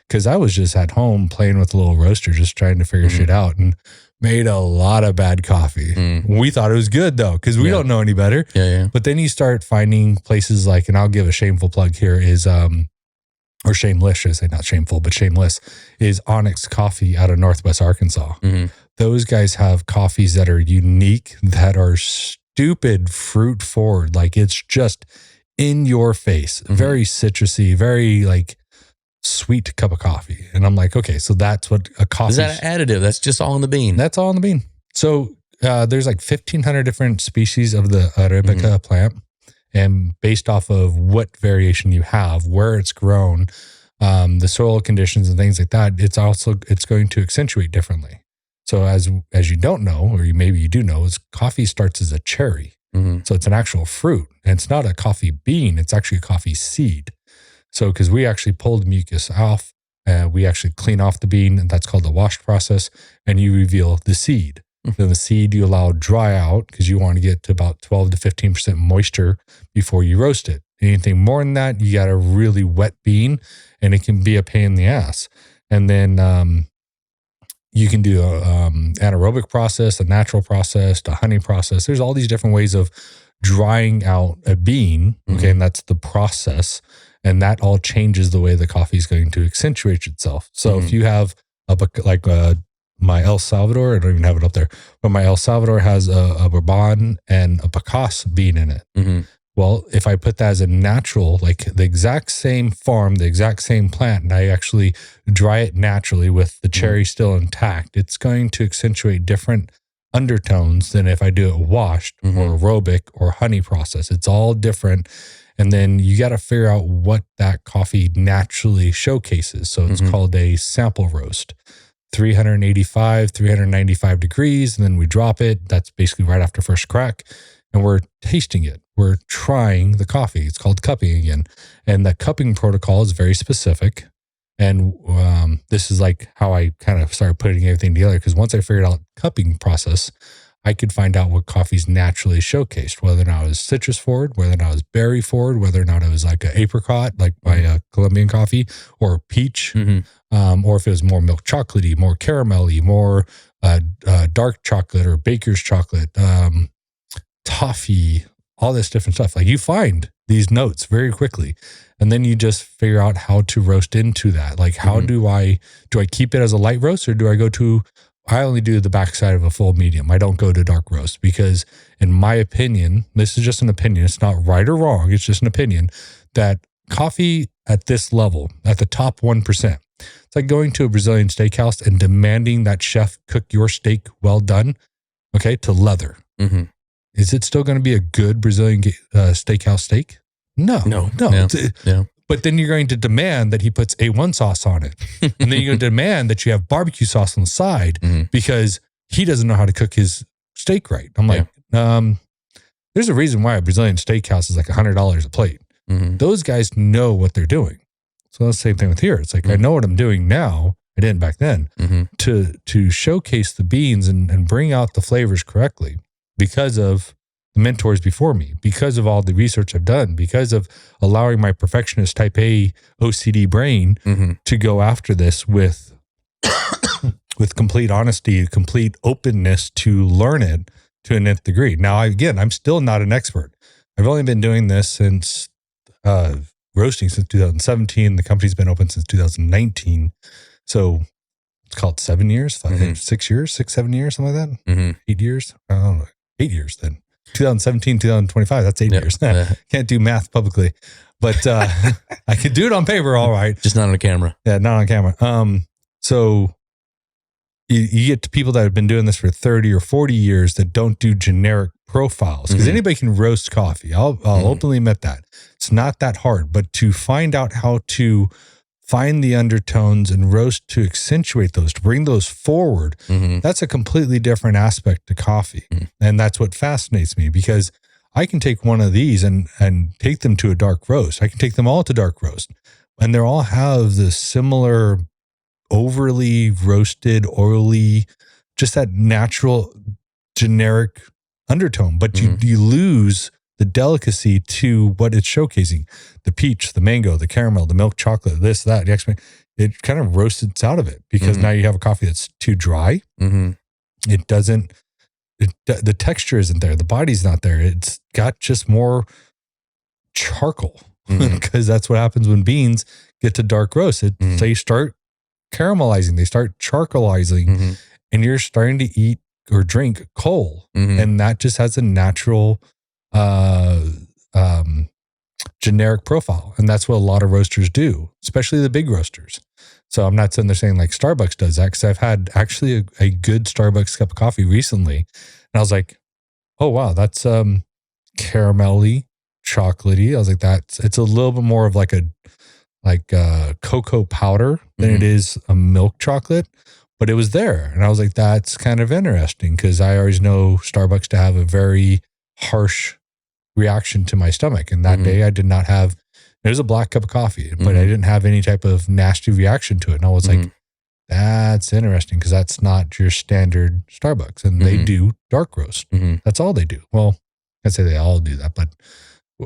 because I was just at home playing with a little roaster, just trying to figure shit out, and made a lot of bad coffee. We thought it was good though, because we don't know any better. But then you start finding places like, and I'll give a shameful plug here, is or shameless, should I say, not shameful, but shameless, is Onyx Coffee out of Northwest Arkansas. Those guys have coffees that are unique, that are stupid fruit forward. Like, it's just in your face, very citrusy, very like sweet cup of coffee. And I'm like, okay, so that's what a coffee is. That an additive? That's just all in the bean. That's all in the bean. So there's like 1,500 different species of the Arabica plant. And based off of what variation you have, where it's grown, the soil conditions and things like that, it's going to accentuate differently. So as you don't know, or maybe you do know, is coffee starts as a cherry. So it's an actual fruit, and it's not a coffee bean. It's actually a coffee seed. So because we actually pull the mucus off, we actually clean off the bean, and that's called the wash process, and you reveal the seed. Then the seed you allow dry out because you want to get to about 12 to 15% moisture before you roast it. Anything more than that, you got a really wet bean and it can be a pain in the ass. And then you can do a anaerobic process, a natural process, a honey process. There's all these different ways of drying out a bean. Okay. And that's the process. And that all changes the way the coffee is going to accentuate itself. So if you have my El Salvador, I don't even have it up there, but my El Salvador has a Bourbon and a Picas bean in it. Well, if I put that as a natural, like the exact same farm, the exact same plant, and I actually dry it naturally with the cherry still intact, it's going to accentuate different undertones than if I do it washed or aerobic or honey process. It's all different. And then you got to figure out what that coffee naturally showcases. So it's called a sample roast. 385, 395 degrees, and then we drop it. That's basically right after first crack. And we're tasting it. We're trying the coffee. It's called cupping again. And the cupping protocol is very specific. And this is like how I kind of started putting everything together. Because once I figured out the cupping process, I could find out what coffee's naturally showcased, whether or not it was citrus forward, whether or not it was berry forward, whether or not it was like an apricot, like my Colombian coffee, or peach, or if it was more milk chocolatey, more caramelly, more dark chocolate or baker's chocolate, toffee, all this different stuff. Like you find these notes very quickly, and then you just figure out how to roast into that. Like how do I keep it as a light roast, or do I go to, I only do the backside of a full medium. I don't go to dark roast because in my opinion, this is just an opinion. It's not right or wrong. It's just an opinion that coffee at this level, at the top 1%, it's like going to a Brazilian steakhouse and demanding that chef cook your steak well done, okay, to leather. Is it still going to be a good Brazilian steakhouse steak? No. Yeah. But then you're going to demand that he puts A1 sauce on it. And then you're going to demand that you have barbecue sauce on the side because he doesn't know how to cook his steak right. I'm like, there's a reason why a Brazilian steakhouse is like $100 a plate. Those guys know what they're doing. So that's the same thing with here. It's like, I know what I'm doing now. I didn't back then to showcase the beans and bring out the flavors correctly because of the mentors before me, because of all the research I've done, because of allowing my perfectionist type A OCD brain to go after this with complete honesty, complete openness to learn it to a nth degree. Now, I'm still not an expert. I've only been doing this since roasting since 2017. The company's been open since 2019. So it's called 7 years, 6 years, 7 years, something like that. 8 years. I don't know. 8 years then. 2017, 2025, that's 8 years. Can't do math publicly, but I could do it on paper. All right. Just not on camera. Yeah, not on camera. So you get to people that have been doing this for 30 or 40 years that don't do generic profiles because anybody can roast coffee. I'll openly admit that. It's not that hard, but to find out how to find the undertones and roast to accentuate those, to bring those forward, that's a completely different aspect to coffee. And that's what fascinates me because I can take one of these and take them to a dark roast. I can take them all to dark roast. And they all have the similar overly roasted, oily, just that natural generic undertone. But you lose the delicacy to what it's showcasing. The peach, the mango, the caramel, the milk chocolate, this, that, the extra, it kind of roasts out of it because now you have a coffee that's too dry. It doesn't, the texture isn't there. The body's not there. It's got just more charcoal because that's what happens when beans get to dark roast. They start caramelizing, they start charcoalizing, and you're starting to eat or drink coal. And that just has a natural generic profile. And that's what a lot of roasters do, especially the big roasters. So I'm not sitting there saying like Starbucks does that because I've had actually a good Starbucks cup of coffee recently. And I was like, oh, wow, that's caramelly, chocolatey. I was like, it's a little bit more of like a cocoa powder than it is a milk chocolate. But it was there. And I was like, that's kind of interesting because I always know Starbucks to have a very harsh reaction to my stomach. And that day I did not have, it was a black cup of coffee, but I didn't have any type of nasty reaction to it. And I was like, that's interesting because that's not your standard Starbucks. And they do dark roast. That's all they do. Well, I'd say they all do that, but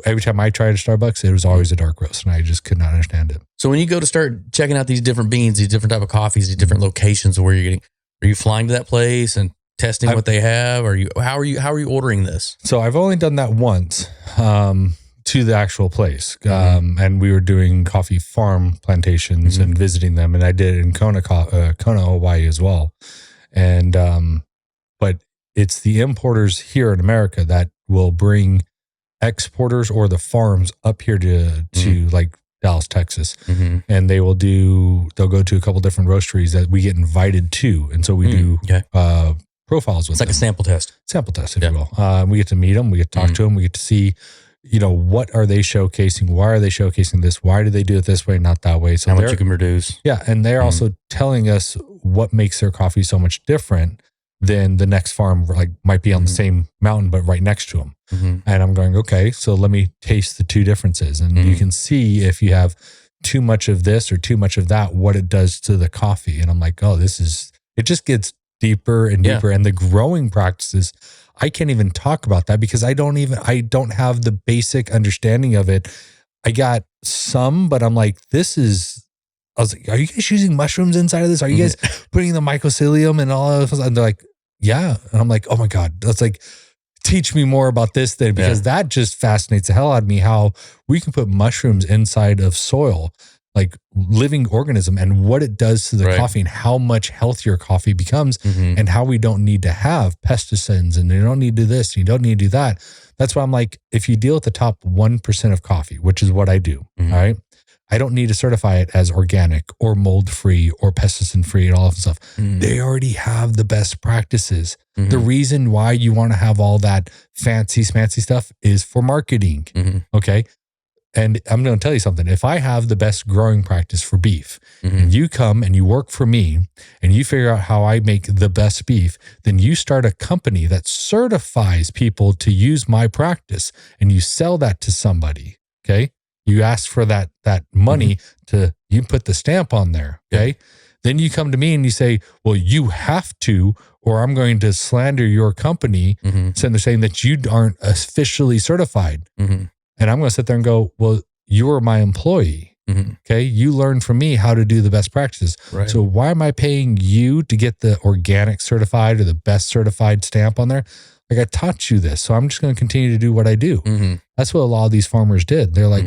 every time I tried a Starbucks, it was always a dark roast, and I just could not understand it. So when you go to start checking out these different beans, these different type of coffees, these different locations where you're getting, are you flying to that place and testing what they have? Or how are you ordering this? So I've only done that once to the actual place, and we were doing coffee farm plantations and visiting them, and I did it in Kona, Hawaii as well. And but it's the importers here in America that will bring exporters or the farms up here to like Dallas, Texas, and they'll go to a couple different roasteries that we get invited to, and so we do profiles with them. It's like a sample test, if you will. We get to meet them, we get to talk to them, we get to see, what are they showcasing? Why are they showcasing this? Why do they do it this way, not that way? So how much you can produce. Yeah, and they're also telling us what makes their coffee so much different than the next farm, like might be on the same mountain, but right next to them. And I'm going, okay, so let me taste the two differences. And you can see if you have too much of this or too much of that, what it does to the coffee. And I'm like, oh, it just gets deeper and deeper. And the growing practices, I can't even talk about that because I don't have the basic understanding of it. I got some, but I'm like, I was like, are you guys using mushrooms inside of this? Are you guys putting the mycelium and all of this? And they're like, yeah. And I'm like, oh my God, that's like, teach me more about this then, because that just fascinates the hell out of me, how we can put mushrooms inside of soil, like living organism, and what it does to the coffee and how much healthier coffee becomes, and how we don't need to have pesticides and you don't need to do this, you don't need to do that. That's why I'm like, if you deal with the top 1% of coffee, which is what I do, all right, I don't need to certify it as organic or mold-free or pesticide-free and all of that stuff. They already have the best practices. The reason why you want to have all that fancy stuff is for marketing, okay? And I'm going to tell you something. If I have the best growing practice for beef, and you come and you work for me, and you figure out how I make the best beef, then you start a company that certifies people to use my practice, and you sell that to somebody, okay? You ask for that money you put the stamp on there, okay? Then you come to me and you say, well, you have to, or I'm going to slander your company, so they're saying that you aren't officially certified. And I'm going to sit there and go, well, you're my employee, okay? You learned from me how to do the best practices. Right. So why am I paying you to get the organic certified or the best certified stamp on there? Like, I taught you this, so I'm just going to continue to do what I do. That's what a lot of these farmers did. They're like,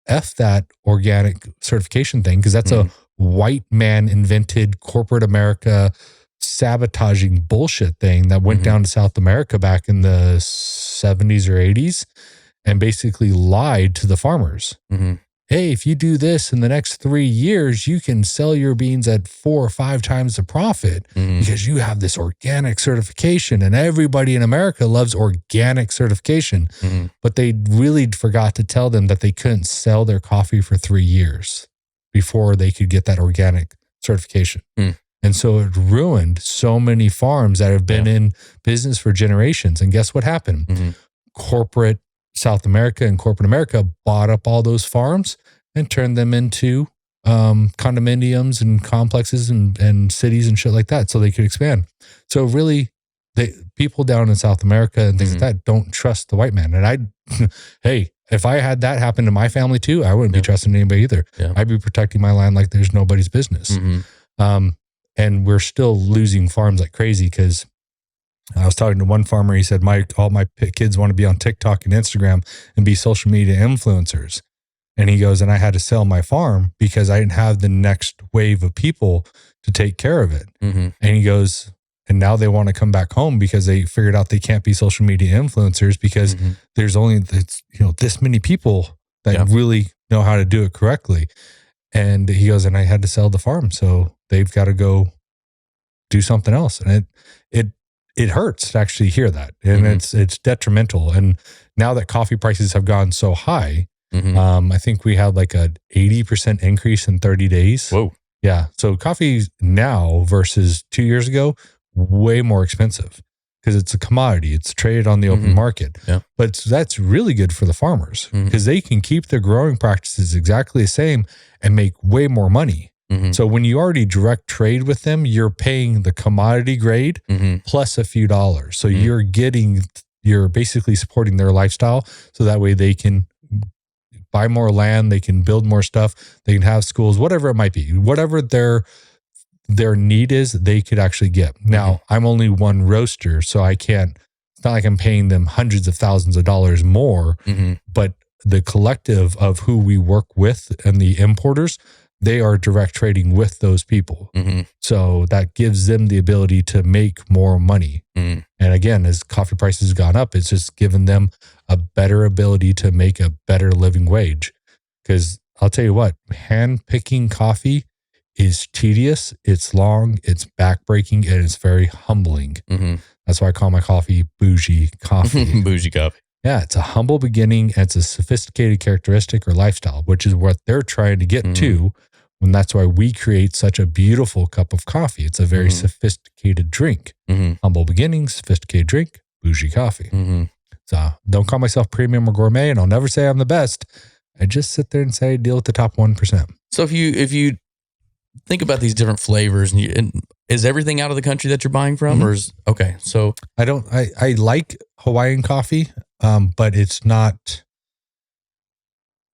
F that organic certification thing, because that's a white man invented corporate America sabotaging bullshit thing that went down to South America back in the 70s or 80s and basically lied to the farmers. Hey, if you do this in the next 3 years, you can sell your beans at 4 or 5 times the profit because you have this organic certification, and everybody in America loves organic certification. But they really forgot to tell them that they couldn't sell their coffee for 3 years before they could get that organic certification. And so it ruined so many farms that have been in business for generations. And guess what happened? Corporate South America and corporate America bought up all those farms and turned them into condominiums and complexes and cities and shit like that, so they could expand. So really, people down in South America and things like that don't trust the white man. And hey, if I had that happen to my family too, I wouldn't be trusting anybody either. I'd be protecting my land like there's nobody's business. And we're still losing farms like crazy, because I was talking to one farmer. He said, all my kids want to be on TikTok and Instagram and be social media influencers. And he goes, and I had to sell my farm because I didn't have the next wave of people to take care of it. And he goes, and now they want to come back home because they figured out they can't be social media influencers because there's only this many people that really know how to do it correctly. And he goes, and I had to sell the farm, so they've got to go do something else. And it hurts to actually hear that. And it's detrimental. And now that coffee prices have gone so high, I think we had like a 80% increase in 30 days. Whoa. Yeah. So coffee now versus 2 years ago, way more expensive because it's a commodity. It's traded on the open market. But that's really good for the farmers because they can keep their growing practices exactly the same and make way more money. So when you already direct trade with them, you're paying the commodity grade plus a few dollars. So you're basically supporting their lifestyle. So that way they can buy more land, they can build more stuff, they can have schools, whatever it might be, whatever their need is, they could actually get. Now, I'm only one roaster, so it's not like I'm paying them hundreds of thousands of dollars more, but the collective of who we work with and the importers, they are direct trading with those people. So that gives them the ability to make more money. And again, as coffee prices have gone up, it's just given them a better ability to make a better living wage. Because I'll tell you what, hand picking coffee is tedious, it's long, it's backbreaking, and it's very humbling. That's why I call my coffee bougie coffee. Bougie coffee. Yeah, it's a humble beginning, and it's a sophisticated characteristic or lifestyle, which is what they're trying to get to. And that's why we create such a beautiful cup of coffee. It's a very sophisticated drink. Humble beginnings, sophisticated drink, bougie coffee. So don't call myself premium or gourmet, and I'll never say I'm the best. I just sit there and say deal with the top 1%. So if you think about these different flavors, and is everything out of the country that you're buying from, or is okay? So I like Hawaiian coffee, but it's not.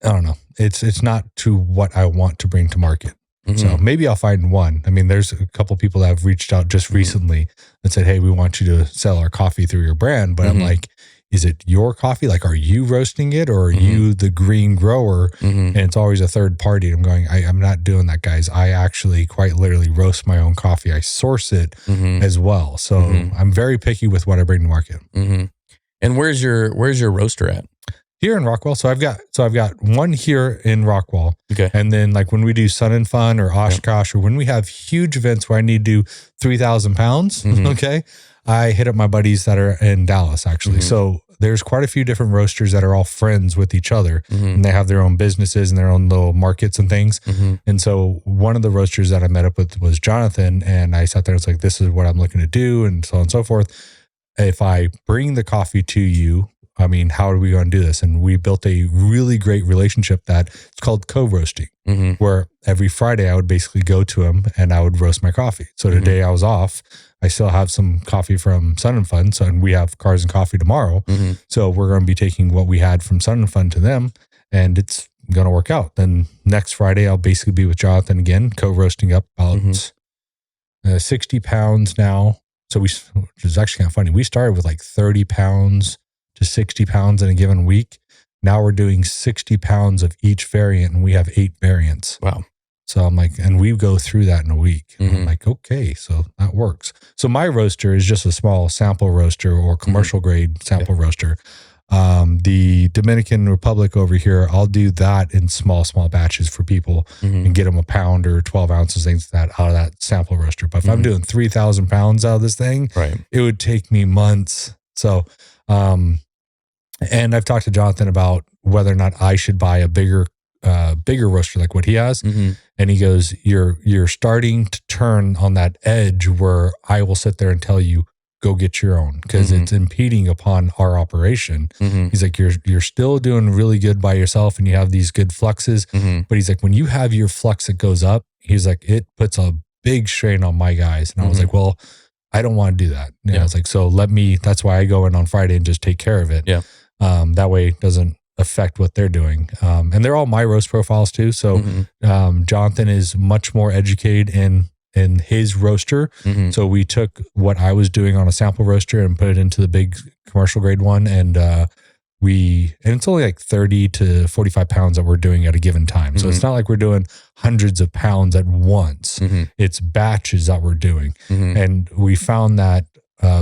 I don't know. It's not to what I want to bring to market. So maybe I'll find one. I mean, there's a couple people that have reached out just recently that said, "Hey, we want you to sell our coffee through your brand." But I'm like, is it your coffee? Like, are you roasting it, or are you the green grower? And it's always a third party. I'm going, I'm not doing that, guys. I actually quite literally roast my own coffee. I source it as well. So I'm very picky with what I bring to market. And where's your roaster at? Here in Rockwall. So I've got one here in Rockwall. Okay. And then like when we do Sun and Fun or Oshkosh, or when we have huge events where I need to do 3,000 pounds, okay, I hit up my buddies that are in Dallas actually. So there's quite a few different roasters that are all friends with each other, and they have their own businesses and their own little markets and things. And so one of the roasters that I met up with was Jonathan, and I sat there and was like, this is what I'm looking to do, and so on and so forth. If I bring the coffee to you, I mean, how are we going to do this? And we built a really great relationship that it's called co-roasting, where every Friday I would basically go to him and I would roast my coffee. So today I was off. I still have some coffee from Sun and Fun. So, and we have Cars and Coffee tomorrow. So we're going to be taking what we had from Sun and Fun to them, and it's going to work out. Then next Friday, I'll basically be with Jonathan again, co-roasting up about 60 pounds now. So which is actually kind of funny. We started with like 30 pounds to 60 pounds in a given week. Now we're doing 60 pounds of each variant, and we have 8 variants. Wow. So I'm like, and we go through that in a week. I'm like, okay, so that works. So my roaster is just a small sample roaster or commercial grade sample roaster. The Dominican Republic over here, I'll do that in small batches for people and get them a pound or 12 ounces, things like that, out of that sample roaster. But if I'm doing 3,000 pounds out of this thing, it would take me months. So, and I've talked to Jonathan about whether or not I should buy a bigger roaster like what he has. And he goes, you're starting to turn on that edge where I will sit there and tell you, go get your own, because it's impeding upon our operation. He's like, you're still doing really good by yourself and you have these good fluxes. But he's like, when you have your flux that goes up, he's like, it puts a big strain on my guys. And I was like, well, I don't want to do that. And I was like, so that's why I go in on Friday and just take care of it. That way it doesn't affect what they're doing. And they're all my roast profiles too. So Jonathan is much more educated in his roaster. So we took what I was doing on a sample roaster and put it into the big commercial grade one. And it's only like 30 to 45 pounds that we're doing at a given time. So it's not like we're doing hundreds of pounds at once. It's batches that we're doing. And we found that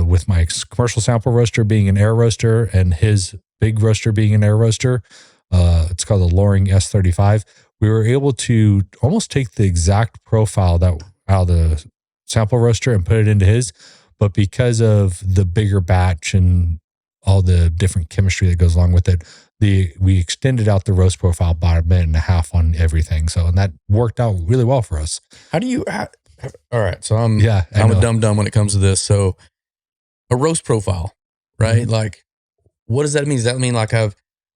with my commercial sample roaster being an air roaster and his big roaster being an air roaster, it's called the Loring S35. We were able to almost take the exact profile that out of the sample roaster and put it into his, but because of the bigger batch and all the different chemistry that goes along with it, we extended out the roast profile about a minute and a half on everything. So, and that worked out really well for us. All right. So I'm a dumb when it comes to this. So a roast profile, right? Like, what does that mean? Does that mean like I've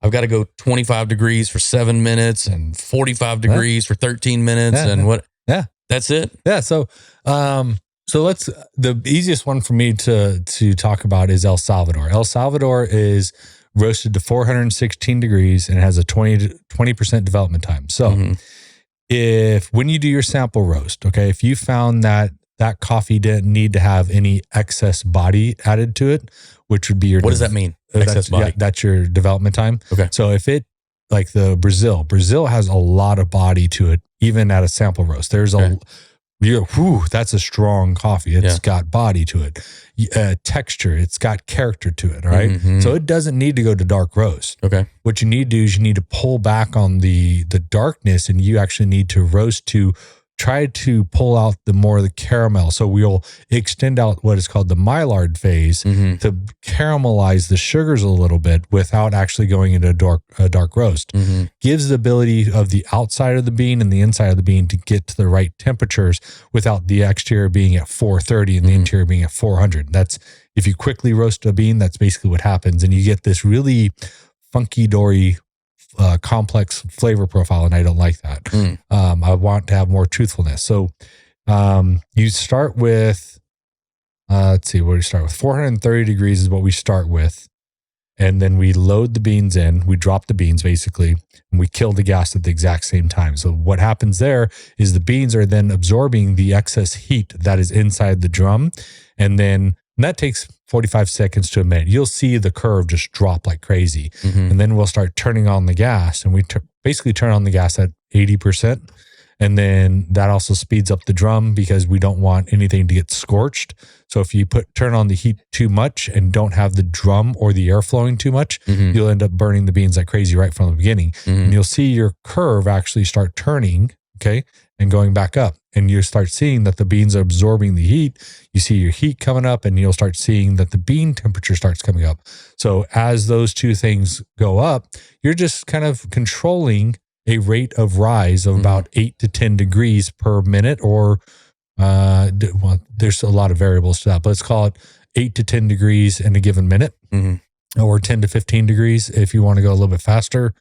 got to go 25 degrees for 7 minutes and 45 degrees for 13 minutes? And what? Yeah. That's it. Yeah. So, the easiest one for me to talk about is El Salvador. El Salvador is roasted to 416 degrees and has a 20% development time. So when you do your sample roast, okay, if you found that coffee didn't need to have any excess body added to it, which would be your... What does that mean? Excess body? Yeah, that's your development time. Okay. So if it, like the Brazil has a lot of body to it, even at a sample roast. There's that's a strong coffee. It's got body to it, texture. It's got character to it. Right. Mm-hmm. So it doesn't need to go to dark roast. Okay. What you need to do is you need to pull back on the darkness, and you actually need to roast to try to pull out the more of the caramel. So we'll extend out what is called the Maillard phase to caramelize the sugars a little bit without actually going into a dark roast. Gives the ability of the outside of the bean and the inside of the bean to get to the right temperatures without the exterior being at 430 and the interior being at 400. That's, if you quickly roast a bean, that's basically what happens. And you get this really funky, dory, complex flavor profile, and I don't like that. I want to have more truthfulness. So you start with, let's see, what do we start with? 430 degrees is what we start with. And then we load the beans in, we drop the beans basically, and we kill the gas at the exact same time. So what happens there is the beans are then absorbing the excess heat that is inside the drum. And that takes 45 seconds to a minute. You'll see the curve just drop like crazy. And then we'll start turning on the gas, and we basically turn on the gas at 80%. And then that also speeds up the drum because we don't want anything to get scorched. So if you turn on the heat too much and don't have the drum or the air flowing too much, you'll end up burning the beans like crazy right from the beginning. And you'll see your curve actually start turning, okay, and going back up. And you start seeing that the beans are absorbing the heat. You see your heat coming up, and you'll start seeing that the bean temperature starts coming up. So as those two things go up, you're just kind of controlling a rate of rise of about 8 to 10 degrees per minute, or there's a lot of variables to that, but let's call it 8 to 10 degrees in a given minute, or 10 to 15 degrees if you want to go a little bit faster.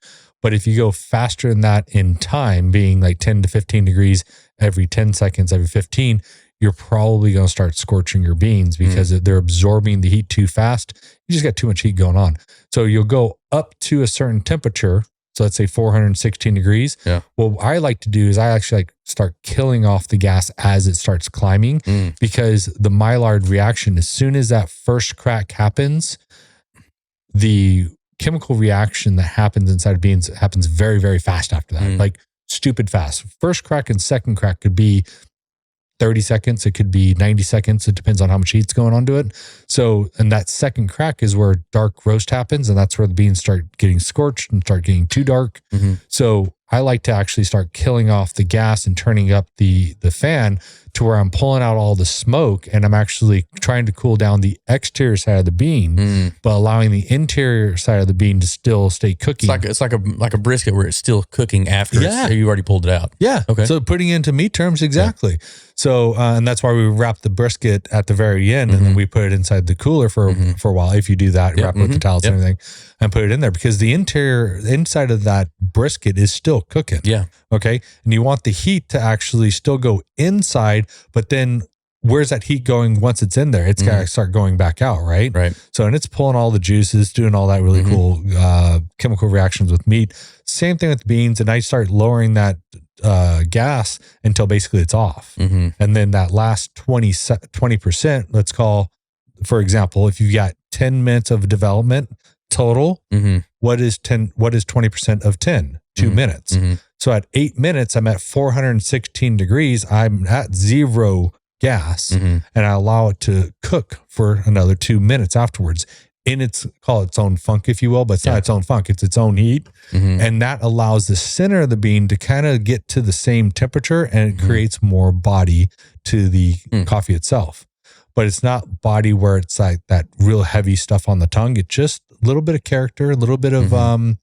But if you go faster than that in time, being like 10 to 15 degrees every 10 seconds, every 15, you're probably going to start scorching your beans because they're absorbing the heat too fast. You just got too much heat going on. So you'll go up to a certain temperature. So let's say 416 degrees. Yeah. What I like to do is I actually start killing off the gas as it starts climbing, because the Maillard reaction, as soon as that first crack happens, the chemical reaction that happens inside of beans happens very, very fast after that. Like stupid fast. First crack and second crack could be 30 seconds. It could be 90 seconds. It depends on how much heat's going onto it. So, and that second crack is where dark roast happens. And that's where the beans start getting scorched and start getting too dark. So I like to actually start killing off the gas and turning up the fan to where I'm pulling out all the smoke, and I'm actually trying to cool down the exterior side of the bean, but allowing the interior side of the bean to still stay cooking. It's like a brisket where it's still cooking after you already pulled it out. Yeah. Okay. So putting it into meat terms, exactly. Yeah. So, and that's why we wrap the brisket at the very end, and then we put it inside the cooler for a while. If you do that, wrap it with the towels and everything, and put it in there, because the inside of that brisket is still cooking. Yeah. Okay. And you want the heat to actually still go inside, but then where's that heat going once it's in there? It's got to start going back out, right? Right. So, and it's pulling all the juices, doing all that really cool chemical reactions with meat. Same thing with beans. And I start lowering that gas until basically it's off. And then that last 20%, let's call, for example, if you've got 10 minutes of development total, what is 20% of 10? 2 minutes. So at 8 minutes, I'm at 416 degrees. I'm at zero gas, and I allow it to cook for another 2 minutes afterwards. Call its own funk, if you will, but it's not its own funk. It's its own heat. And that allows the center of the bean to kind of get to the same temperature, and it creates more body to the coffee itself. But it's not body where it's like that real heavy stuff on the tongue. It's just a little bit of character, a little bit of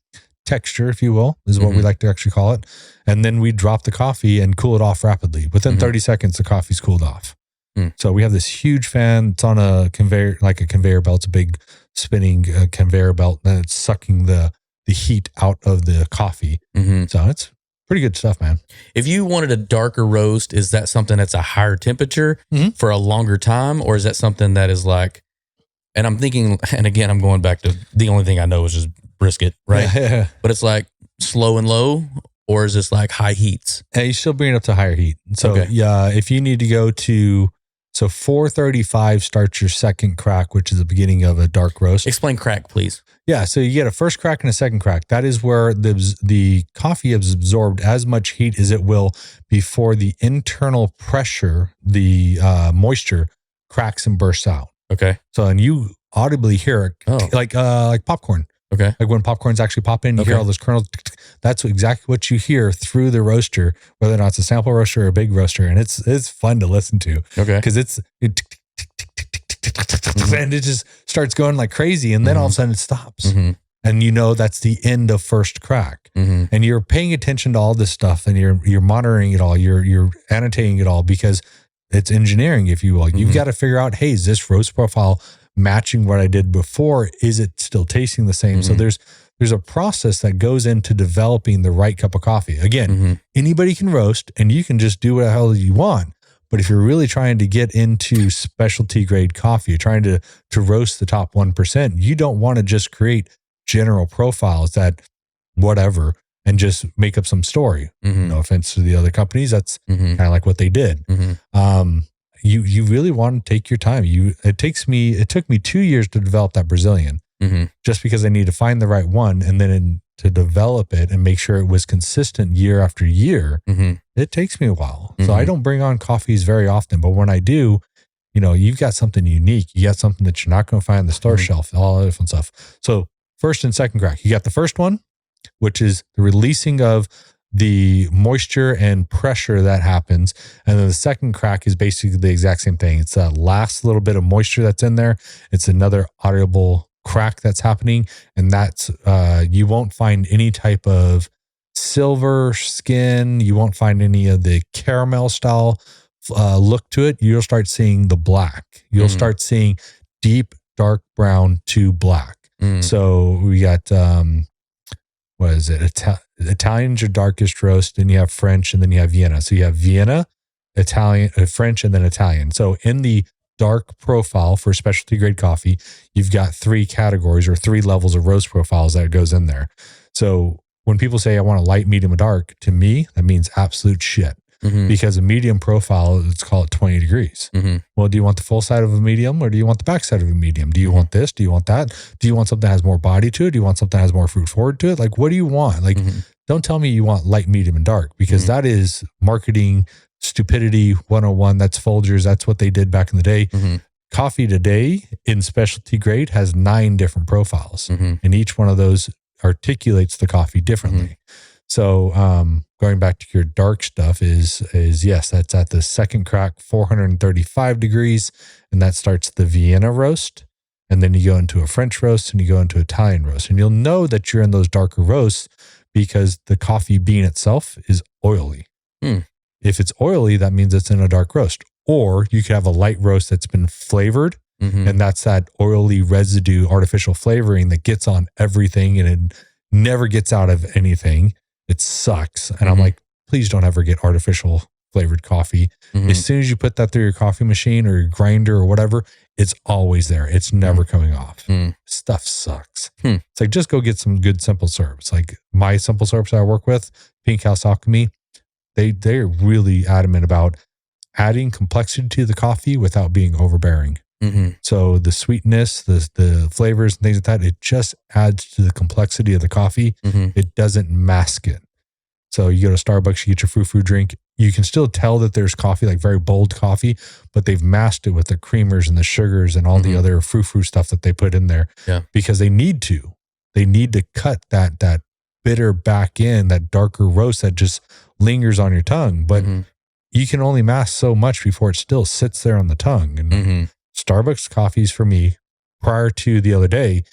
texture, if you will, is what we like to actually call it. And then we drop the coffee and cool it off rapidly. Within 30 seconds, the coffee's cooled off. So we have this huge fan. It's on a conveyor, like a conveyor belt. It's a big spinning conveyor belt, and it's sucking the heat out of the coffee. So it's Pretty good stuff, man. If you wanted a darker roast, is that something that's a higher temperature for a longer time? Or is that something that is like, and I'm thinking, and again, I'm going back to the only thing I know is just brisket, right? Yeah. But it's like slow and low, or is this like high heats? Yeah, you still bring it up to higher heat. So if you need to go to, 435 starts your second crack, which is the beginning of a dark roast. Explain crack, please. Yeah, so you get a first crack and a second crack. That is where the coffee has absorbed as much heat as it will before the internal pressure, the moisture, cracks and bursts out. Okay. So, and you audibly hear it like popcorn. Okay. Like when popcorn's actually popping, you hear all those kernels. That's exactly what you hear through the roaster, whether or not it's a sample roaster or a big roaster. And it's fun to listen to. Okay. Because and it just starts going like crazy. And then all of a sudden it stops. And you know that's the end of first crack. And you're paying attention to all this stuff and you're monitoring it all. You're annotating it all because it's engineering, if you will. You've got to figure out, hey, is this roast profile matching what I did before? Is it still tasting the same? So there's a process that goes into developing the right cup of coffee. Again, anybody can roast and you can just do what the hell you want. But if you're really trying to get into specialty grade coffee, you're trying to roast the top 1%, you don't want to just create general profiles that whatever and just make up some story. No offense to the other companies. That's kind of like what they did. You really want to take your time. It took me 2 years to develop that Brazilian, just because I need to find the right one and then to develop it and make sure it was consistent year after year. It takes me a while. So I don't bring on coffees very often, but when I do, you've got something unique. You got something that you're not going to find on the store shelf, all that fun stuff. So first and second crack, you got the first one, which is the releasing of the moisture and pressure that happens. And then the second crack is basically the exact same thing. It's that last little bit of moisture that's in there. It's another audible crack that's happening. And that's, you won't find any type of silver skin. You won't find any of the caramel style look to it. You'll start seeing the black. You'll start seeing deep, dark brown to black. So we got, what is it? Italian's your darkest roast, then you have French, and then you have Vienna. So you have Vienna, Italian, French, and then Italian. So in the dark profile for specialty grade coffee, you've got 3 categories or 3 levels of roast profiles that goes in there. So when people say I want a light, medium, and dark, to me, that means absolute shit. Because a medium profile, let's call it 20 degrees. Well, do you want the full side of a medium or do you want the back side of a medium? Do you want this? Do you want that? Do you want something that has more body to it? Do you want something that has more fruit forward to it? Like, what do you want? Like, don't tell me you want light, medium, and dark, because that is marketing stupidity 101. That's Folgers. That's what they did back in the day. Coffee today in specialty grade has 9 different profiles, and each one of those articulates the coffee differently. So, going back to your dark stuff is yes, that's at the second crack, 435 degrees. And that starts the Vienna roast. And then you go into a French roast and you go into Italian roast. And you'll know that you're in those darker roasts because the coffee bean itself is oily. If it's oily, that means it's in a dark roast. Or you could have a light roast that's been flavored. And that's that oily residue, artificial flavoring that gets on everything and it never gets out of anything. It sucks. And I'm like, please don't ever get artificial flavored coffee. As soon as you put that through your coffee machine or your grinder or whatever, it's always there. It's never coming off. Stuff sucks. It's like, just go get some good simple syrups. Like my simple syrups I work with, Pink House Alchemy, they're really adamant about adding complexity to the coffee without being overbearing. So the sweetness, the flavors and things like that, it just adds to the complexity of the coffee. It doesn't mask it. So you go to Starbucks, you get your frou-frou drink. You can still tell that there's coffee, like very bold coffee, but they've masked it with the creamers and the sugars and all the other frou-frou stuff that they put in there because they need to. They need to cut that bitter back end, that darker roast that just lingers on your tongue. But you can only mask so much before it still sits there on the tongue. And Starbucks coffees for me, prior to the other day,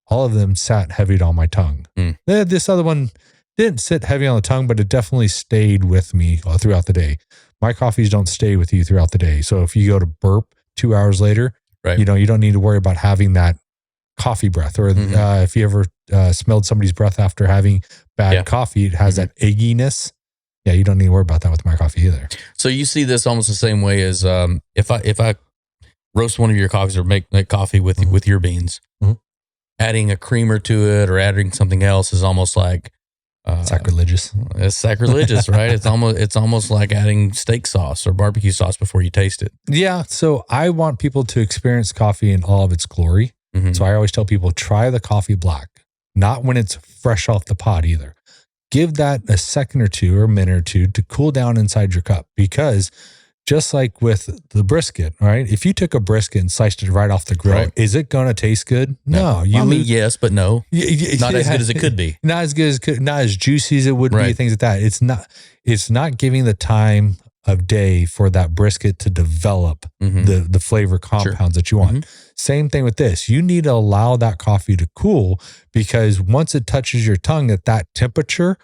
all of them sat heavy on my tongue. This other one didn't sit heavy on the tongue, but it definitely stayed with me throughout the day. My coffees don't stay with you throughout the day. So if you go to burp 2 hours later, you don't need to worry about having that coffee breath. Or if you ever smelled somebody's breath after having bad coffee, it has that egginess. yeah, you don't need to worry about that with my coffee either. So you see this almost the same way as if I roast one of your coffees or make coffee with your beans, adding a creamer to it or adding something else is almost like sacrilegious. It's sacrilegious, right? It's almost like adding steak sauce or barbecue sauce before you taste it. Yeah. So I want people to experience coffee in all of its glory. So I always tell people, try the coffee black, not when it's fresh off the pot either. Give that a second or two or a minute or two to cool down inside your cup, because just like with the brisket, right? If you took a brisket and sliced it right off the grill, is it going to taste good? No. Yes, but no. Not as good as it could be. Not as good as not as juicy as it would be, things like that. It's not giving the time of day for that brisket to develop the flavor compounds that you want. Same thing with this. You need to allow that coffee to cool, because once it touches your tongue at that temperature,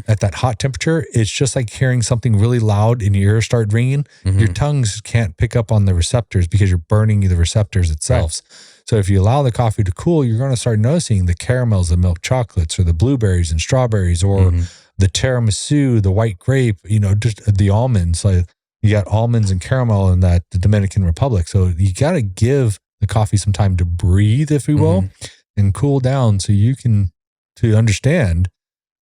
at that hot temperature, it's just like hearing something really loud and your ears start ringing. Your tongues can't pick up on the receptors because you're burning the receptors itself. So if you allow the coffee to cool, you're going to start noticing the caramels, the milk chocolates, or the blueberries and strawberries, or the tiramisu, the white grape, just the almonds. Like you got almonds and caramel in the Dominican Republic. So you got to give the coffee some time to breathe, if you will, and cool down so you can to understand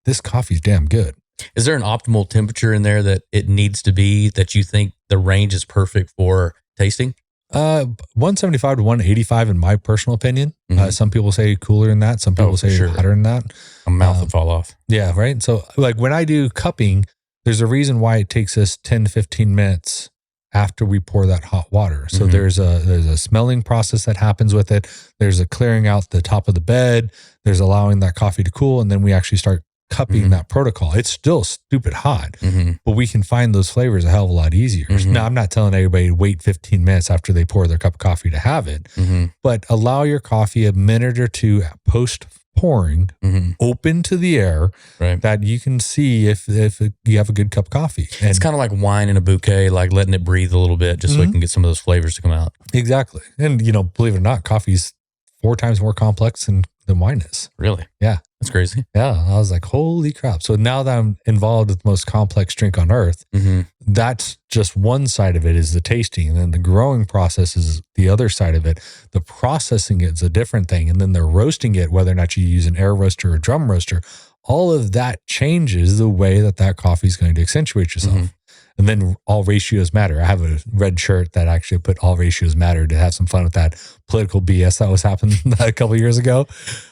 this coffee is damn good. Is there an optimal temperature in there that it needs to be, that you think the range is perfect for tasting? 175 to 185 in my personal opinion. Some people say cooler than that. Some people say hotter than that. A mouth will fall off. Yeah, right. So like when I do cupping, there's a reason why it takes us 10 to 15 minutes after we pour that hot water. So there's a smelling process that happens with it. There's a clearing out the top of the bed. There's allowing that coffee to cool. And then we actually start cupping that protocol. It's still stupid hot, but we can find those flavors a hell of a lot easier. Now, I'm not telling everybody to wait 15 minutes after they pour their cup of coffee to have it, but allow your coffee a minute or two post pouring, open to the air, that you can see if you have a good cup of coffee. And it's kind of like wine in a bouquet, like letting it breathe a little bit just so it can get some of those flavors to come out. Exactly. And, believe it or not, coffee's 4 times more complex than wine is. Really? Yeah. That's crazy. Yeah. I was like, holy crap. So now that I'm involved with the most complex drink on earth, that's just one side of it, is the tasting. And then the growing process is the other side of it. The processing is a different thing. And then the roasting it, whether or not you use an air roaster or a drum roaster, all of that changes the way that coffee is going to accentuate yourself. And then all ratios matter. I have a red shirt that actually put all ratios matter to have some fun with that political BS that was happening a couple of years ago.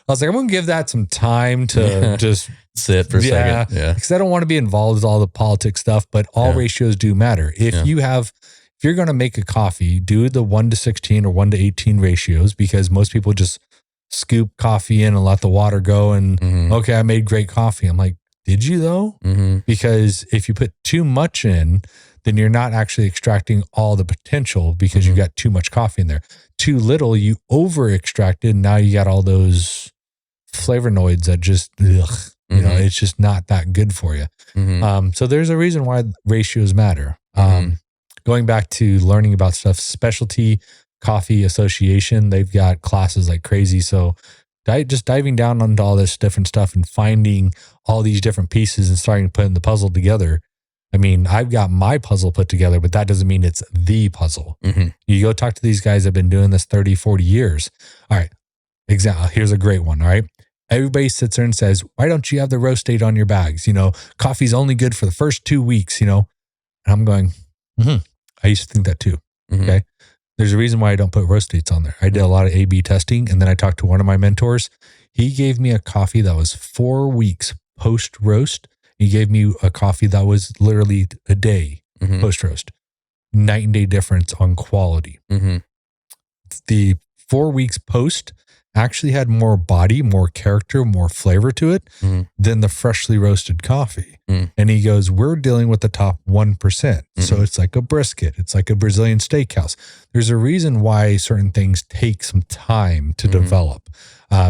I was like, I'm going to give that some time to just sit for a second. Yeah. Because I don't want to be involved with all the politics stuff, but all ratios do matter. If you're going to make a coffee, do the 1:16 or 1:18 ratios, because most people just scoop coffee in and let the water go. And okay, I made great coffee. I'm like, did you though? Because if you put too much in, then you're not actually extracting all the potential, because you got too much coffee in there. Too little, you over extracted. Now you got all those flavonoids that just, it's just not that good for you. So there's a reason why ratios matter. Going back to learning about stuff, Specialty Coffee Association, they've got classes like crazy. So just diving down onto all this different stuff and finding all these different pieces and starting to put the puzzle together. I mean, I've got my puzzle put together, but that doesn't mean it's the puzzle. You go talk to these guys that have been doing this 30, 40 years. All right. Here's a great one. All right. Everybody sits there and says, why don't you have the roast date on your bags? Coffee's only good for the first 2 weeks, and I'm going, I used to think that too. Okay. There's a reason why I don't put roast dates on there. I did a lot of A/B testing, and then I talked to one of my mentors. He gave me a coffee that was 4 weeks post roast. He gave me a coffee that was literally a day post roast. Night and day difference on quality. The 4 weeks post actually had more body, more character, more flavor to it than the freshly roasted coffee. And he goes, we're dealing with the top 1%. So it's like a brisket. It's like a Brazilian steakhouse. There's a reason why certain things take some time to develop.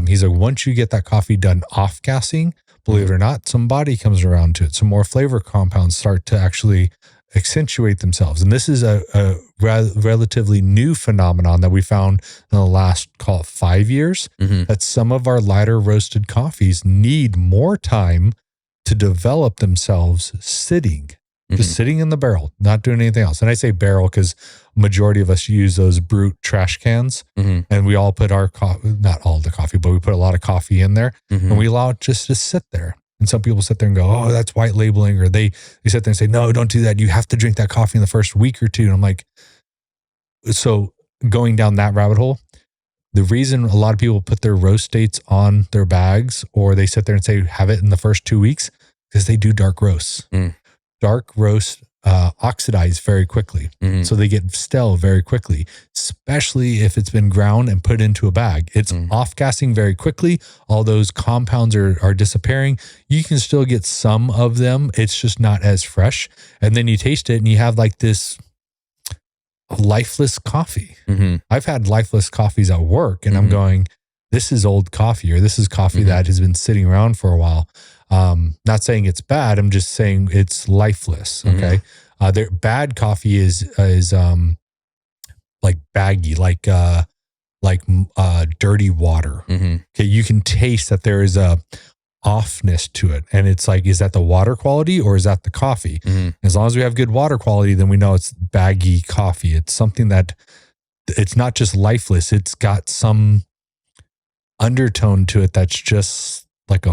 He's like, once you get that coffee done off gassing, believe it or not, some body comes around to it. Some more flavor compounds start to actually accentuate themselves. And this is a relatively new phenomenon that we found in the last, call it 5 years, that some of our lighter roasted coffees need more time to develop themselves sitting. just sitting in the barrel, not doing anything else. And I say barrel because majority of us use those Brute trash cans, and we all put our coffee, not all the coffee, but we put a lot of coffee in there, and we allow it just to sit there. And some people sit there and go, oh, that's white labeling, or they sit there and say, no, don't do that. You have to drink that coffee in the first week or two. And I'm like, so going down that rabbit hole, the reason a lot of people put their roast dates on their bags, or they sit there and say, have it in the first 2 weeks, because they do dark roasts. Dark roasts oxidize very quickly. So they get stale very quickly, especially if it's been ground and put into a bag. It's off-gassing very quickly. All those compounds are disappearing. You can still get some of them. It's just not as fresh. And then you taste it and you have like this lifeless coffee. I've had lifeless coffees at work, and I'm going, this is old coffee, or this is coffee that has been sitting around for a while. Not saying it's bad. I'm just saying it's lifeless. Okay. Bad coffee is like baggy, like dirty water. Okay. You can taste that there is a offness to it. And it's like, is that the water quality or is that the coffee? As long as we have good water quality, then we know it's baggy coffee. It's something that it's not just lifeless. It's got some undertone to it that's just like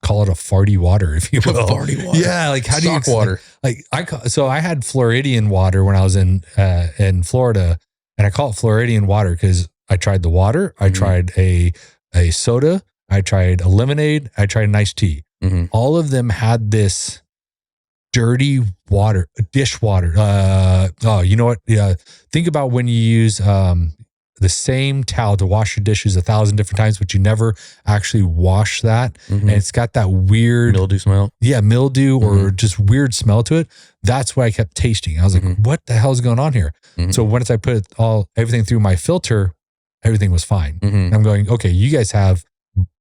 call it a farty water, if you will. Farty water. Yeah, like how do you water? So I had Floridian water when I was in Florida, and I call it Floridian water because I tried the water, I tried a soda, I tried a lemonade, I tried an iced tea. All of them had this dirty water, dishwater. You know what? Yeah, think about when you use the same towel to wash your dishes 1,000 different times, but you never actually wash that. And it's got that weird mildew smell. Yeah, mildew or just weird smell to it. That's what I kept tasting. I was like, what the hell is going on here? So once I put everything through my filter, everything was fine. I'm going, okay, you guys have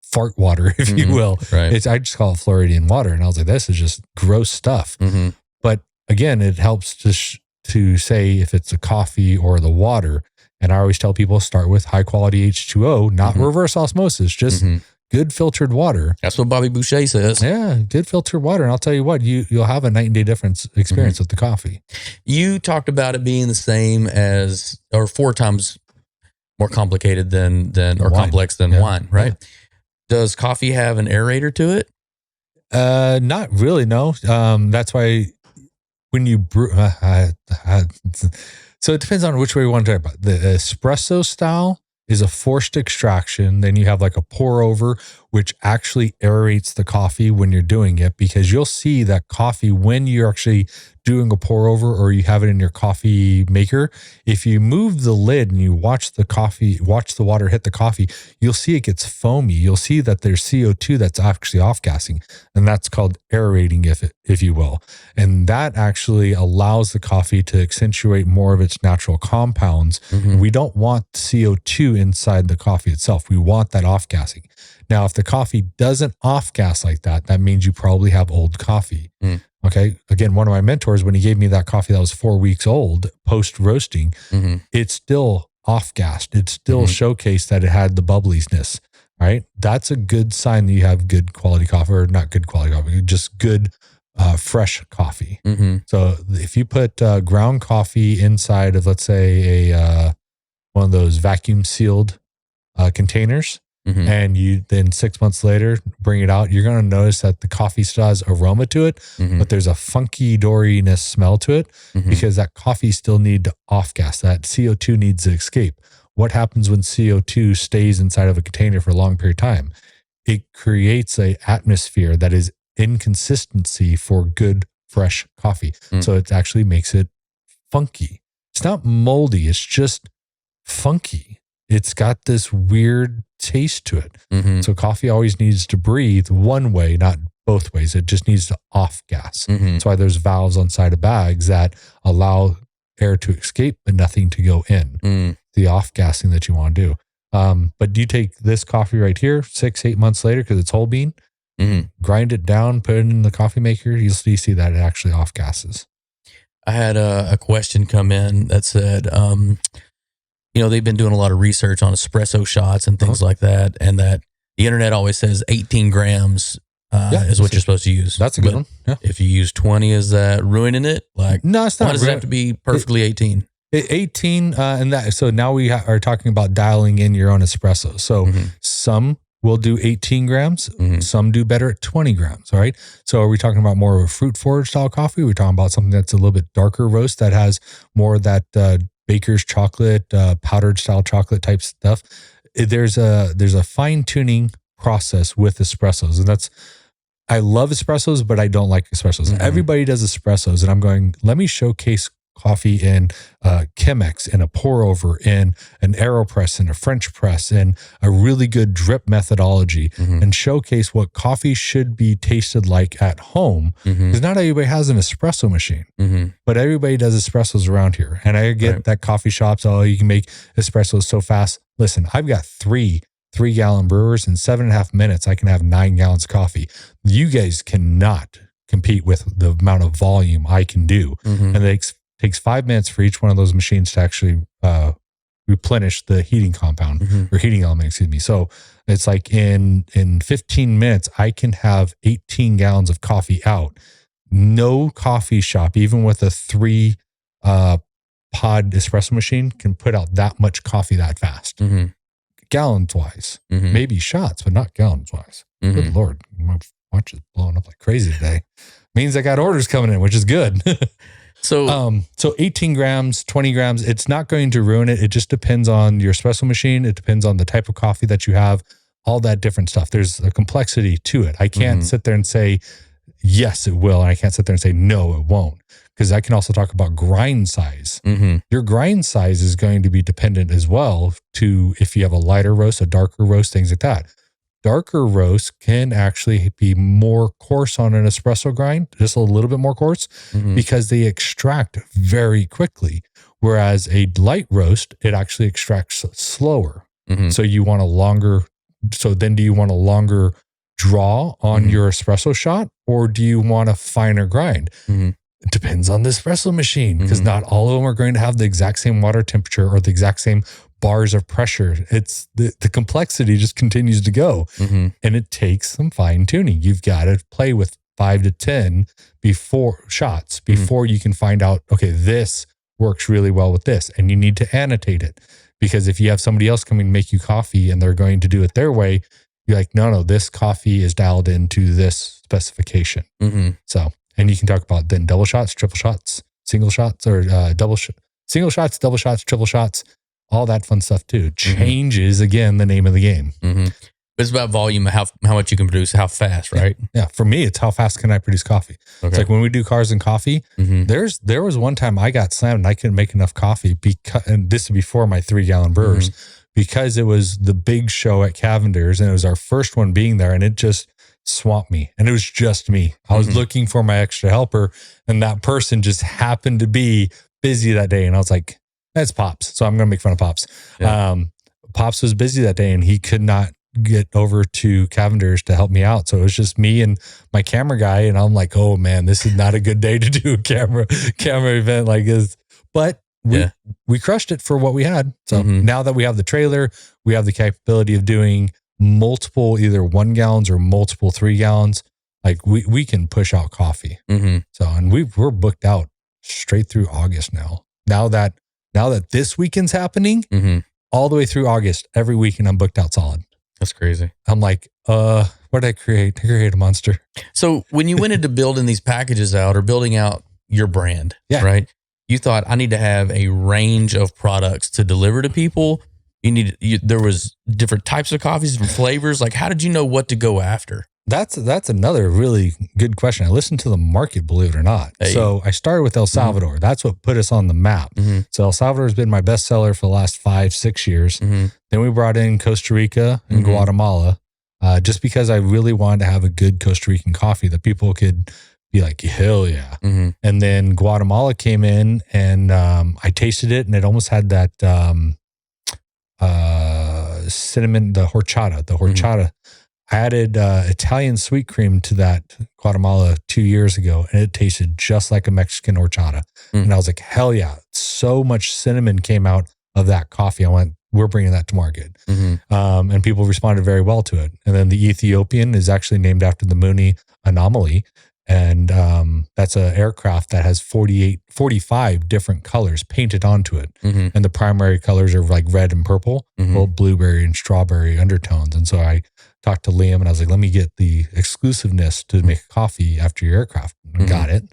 fart water, if you will. Right. I just call it Floridian water. And I was like, this is just gross stuff. But again, it helps to say if it's the coffee or the water. And I always tell people, start with high quality H2O, not reverse osmosis, just good filtered water. That's what Bobby Boucher says. Yeah, good filtered water. And I'll tell you what, you'll have a night and day difference experience with the coffee. You talked about it being the same as, or 4 times more complicated than or wine. Complex than wine, right? Yeah. Does coffee have an aerator to it? Not really, no. That's why when you brew, so it depends on which way you want to talk about. The espresso style is a forced extraction. Then you have like a pour over, which actually aerates the coffee when you're doing it, because you'll see that coffee, when you're actually doing a pour over or you have it in your coffee maker, if you move the lid and you watch the water hit the coffee, you'll see it gets foamy. You'll see that there's CO2 that's actually off gassing, and that's called aerating, if you will. And that actually allows the coffee to accentuate more of its natural compounds. We don't want CO2 inside the coffee itself. We want that off gassing. Now, if the coffee doesn't off gas like that, that means you probably have old coffee. Okay. Again, one of my mentors, when he gave me that coffee that was 4 weeks old, post roasting, it's still off gassed. It still showcased that it had the bubbliness, right? That's a good sign that you have good quality coffee, or not good quality coffee, just good, fresh coffee. So if you put ground coffee inside of, let's say, one of those vacuum sealed containers, and you then 6 months later bring it out, you're going to notice that the coffee still has aroma to it, but there's a funky dooriness smell to it, because that coffee still needs to off gas. That CO2 needs to escape. What happens when CO2 stays inside of a container for a long period of time? It creates an atmosphere that is inconsistency for good, fresh coffee. So it actually makes it funky. It's not moldy. It's just funky. It's got this weird taste to it. So coffee always needs to breathe one way, not both ways. It just needs to off gas. That's why there's valves on side of bags that allow air to escape but nothing to go in. The off gassing that you want to do. But do you take this coffee right here 6-8 months later, because it's whole bean, grind it down, put it in the coffee maker, you see that it actually off gases. I had a question come in that said, they've been doing a lot of research on espresso shots and things like that, and that the internet always says 18 grams is what you're supposed to use. That's a good one. Yeah. If you use 20, is that ruining it? Like, no, it's not. Why does it have to be perfectly 18? 18, and that. So now we are talking about dialing in your own espresso. So some will do 18 grams. Some do better at 20 grams. All right. So are we talking about more of a fruit forward style coffee? We're talking about something that's a little bit darker roast that has more of that baker's chocolate, powdered style chocolate type stuff. There's a fine tuning process with espressos, and I love espressos, but I don't like espressos. Everybody does espressos, and I'm going, let me showcase coffee in Chemex, in a pour over, in an AeroPress, in a French press, and a really good drip methodology, and showcase what coffee should be tasted like at home. Because not everybody has an espresso machine, but everybody does espressos around here. And I get that coffee shops, you can make espressos so fast. Listen, I've got 3-gallon brewers. In 7.5 minutes, I can have 9 gallons of coffee. You guys cannot compete with the amount of volume I can do. And it takes 5 minutes for each one of those machines to actually replenish the heating compound or heating element, excuse me. So it's like in 15 minutes, I can have 18 gallons of coffee out. No coffee shop, even with a 3 pod espresso machine, can put out that much coffee that fast. Gallons wise, maybe shots, but not gallons wise. Good Lord, my watch is blowing up like crazy today. Means I got orders coming in, which is good. So 18 grams, 20 grams, it's not going to ruin it. It just depends on your espresso machine. It depends on the type of coffee that you have, all that different stuff. There's a complexity to it. I can't sit there and say, yes, it will. And I can't sit there and say, no, it won't. Because I can also talk about grind size. Your grind size is going to be dependent as well to if you have a lighter roast, a darker roast, things like that. Darker roasts can actually be more coarse on an espresso grind, just a little bit more coarse, because they extract very quickly. Whereas a light roast, it actually extracts slower. So you want a longer, do you want a longer draw on your espresso shot, or do you want a finer grind? It depends on the espresso machine, because not all of them are going to have the exact same water temperature or the exact same bars of pressure. It's the complexity just continues to go, and it takes some fine tuning. You've got to play with 5 to 10 before you can find out, okay, this works really well with this, and you need to annotate it, because if you have somebody else coming to make you coffee and they're going to do it their way, you're like, no, this coffee is dialed into this specification. So, and you can talk about then double shots, triple shots, single shots, or single shots, double shots, triple shots, all that fun stuff too. Changes again the name of the game. It's about volume, how much you can produce, how fast, right? Yeah. For me, it's how fast can I produce coffee. It's like when we do cars and coffee, there was one time I got slammed and I couldn't make enough coffee and this is before my 3-gallon brewers, because it was the big show at Cavender's and it was our first one being there, and it just swamped me, and it was just me. I was looking for my extra helper, and that person just happened to be busy that day, and I was like, that's Pops, so I'm gonna make fun of Pops. Pops was busy that day and he could not get over to Cavender's to help me out, so it was just me and my camera guy, and I'm like, oh man, this is not a good day to do a camera event like this, but we crushed it for what we had. So now that we have the trailer, we have the capability of doing multiple either 1 gallons or multiple 3 gallons. Like we can push out coffee. So, and we're booked out straight through August now. Now that this weekend's happening, all the way through August, every weekend I'm booked out solid. That's crazy. I'm like, what did I create? I created a monster. So when you went into building these packages out or building out your brand, right? You thought, I need to have a range of products to deliver to people. There was different types of coffees, different flavors. Like, how did you know what to go after? That's another really good question. I listened to the market, believe it or not. So I started with El Salvador. That's what put us on the map. So El Salvador has been my bestseller for the last 5-6 years. Then we brought in Costa Rica and Guatemala, just because I really wanted to have a good Costa Rican coffee that people could be like, hell yeah. And then Guatemala came in, and I tasted it, and it almost had that cinnamon, the horchata. I added Italian sweet cream to that Guatemala 2 years ago, and it tasted just like a Mexican horchata. And I was like, hell yeah. So much cinnamon came out of that coffee. I went, we're bringing that to market. And people responded very well to it. And then the Ethiopian is actually named after the Mooney anomaly. And that's an aircraft that has 45 different colors painted onto it. And the primary colors are like red and purple, well, blueberry and strawberry undertones. And so I talked to Liam and I was like, let me get the exclusiveness to make a coffee after your aircraft. Got it.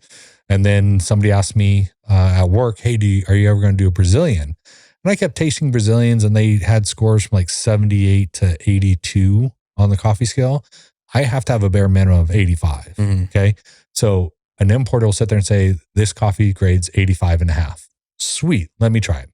And then somebody asked me at work, hey, are you ever going to do a Brazilian? And I kept tasting Brazilians and they had scores from like 78 to 82 on the coffee scale. I have to have a bare minimum of 85. Okay. So an importer will sit there and say, this coffee grades 85 and a half. Sweet. Let me try it.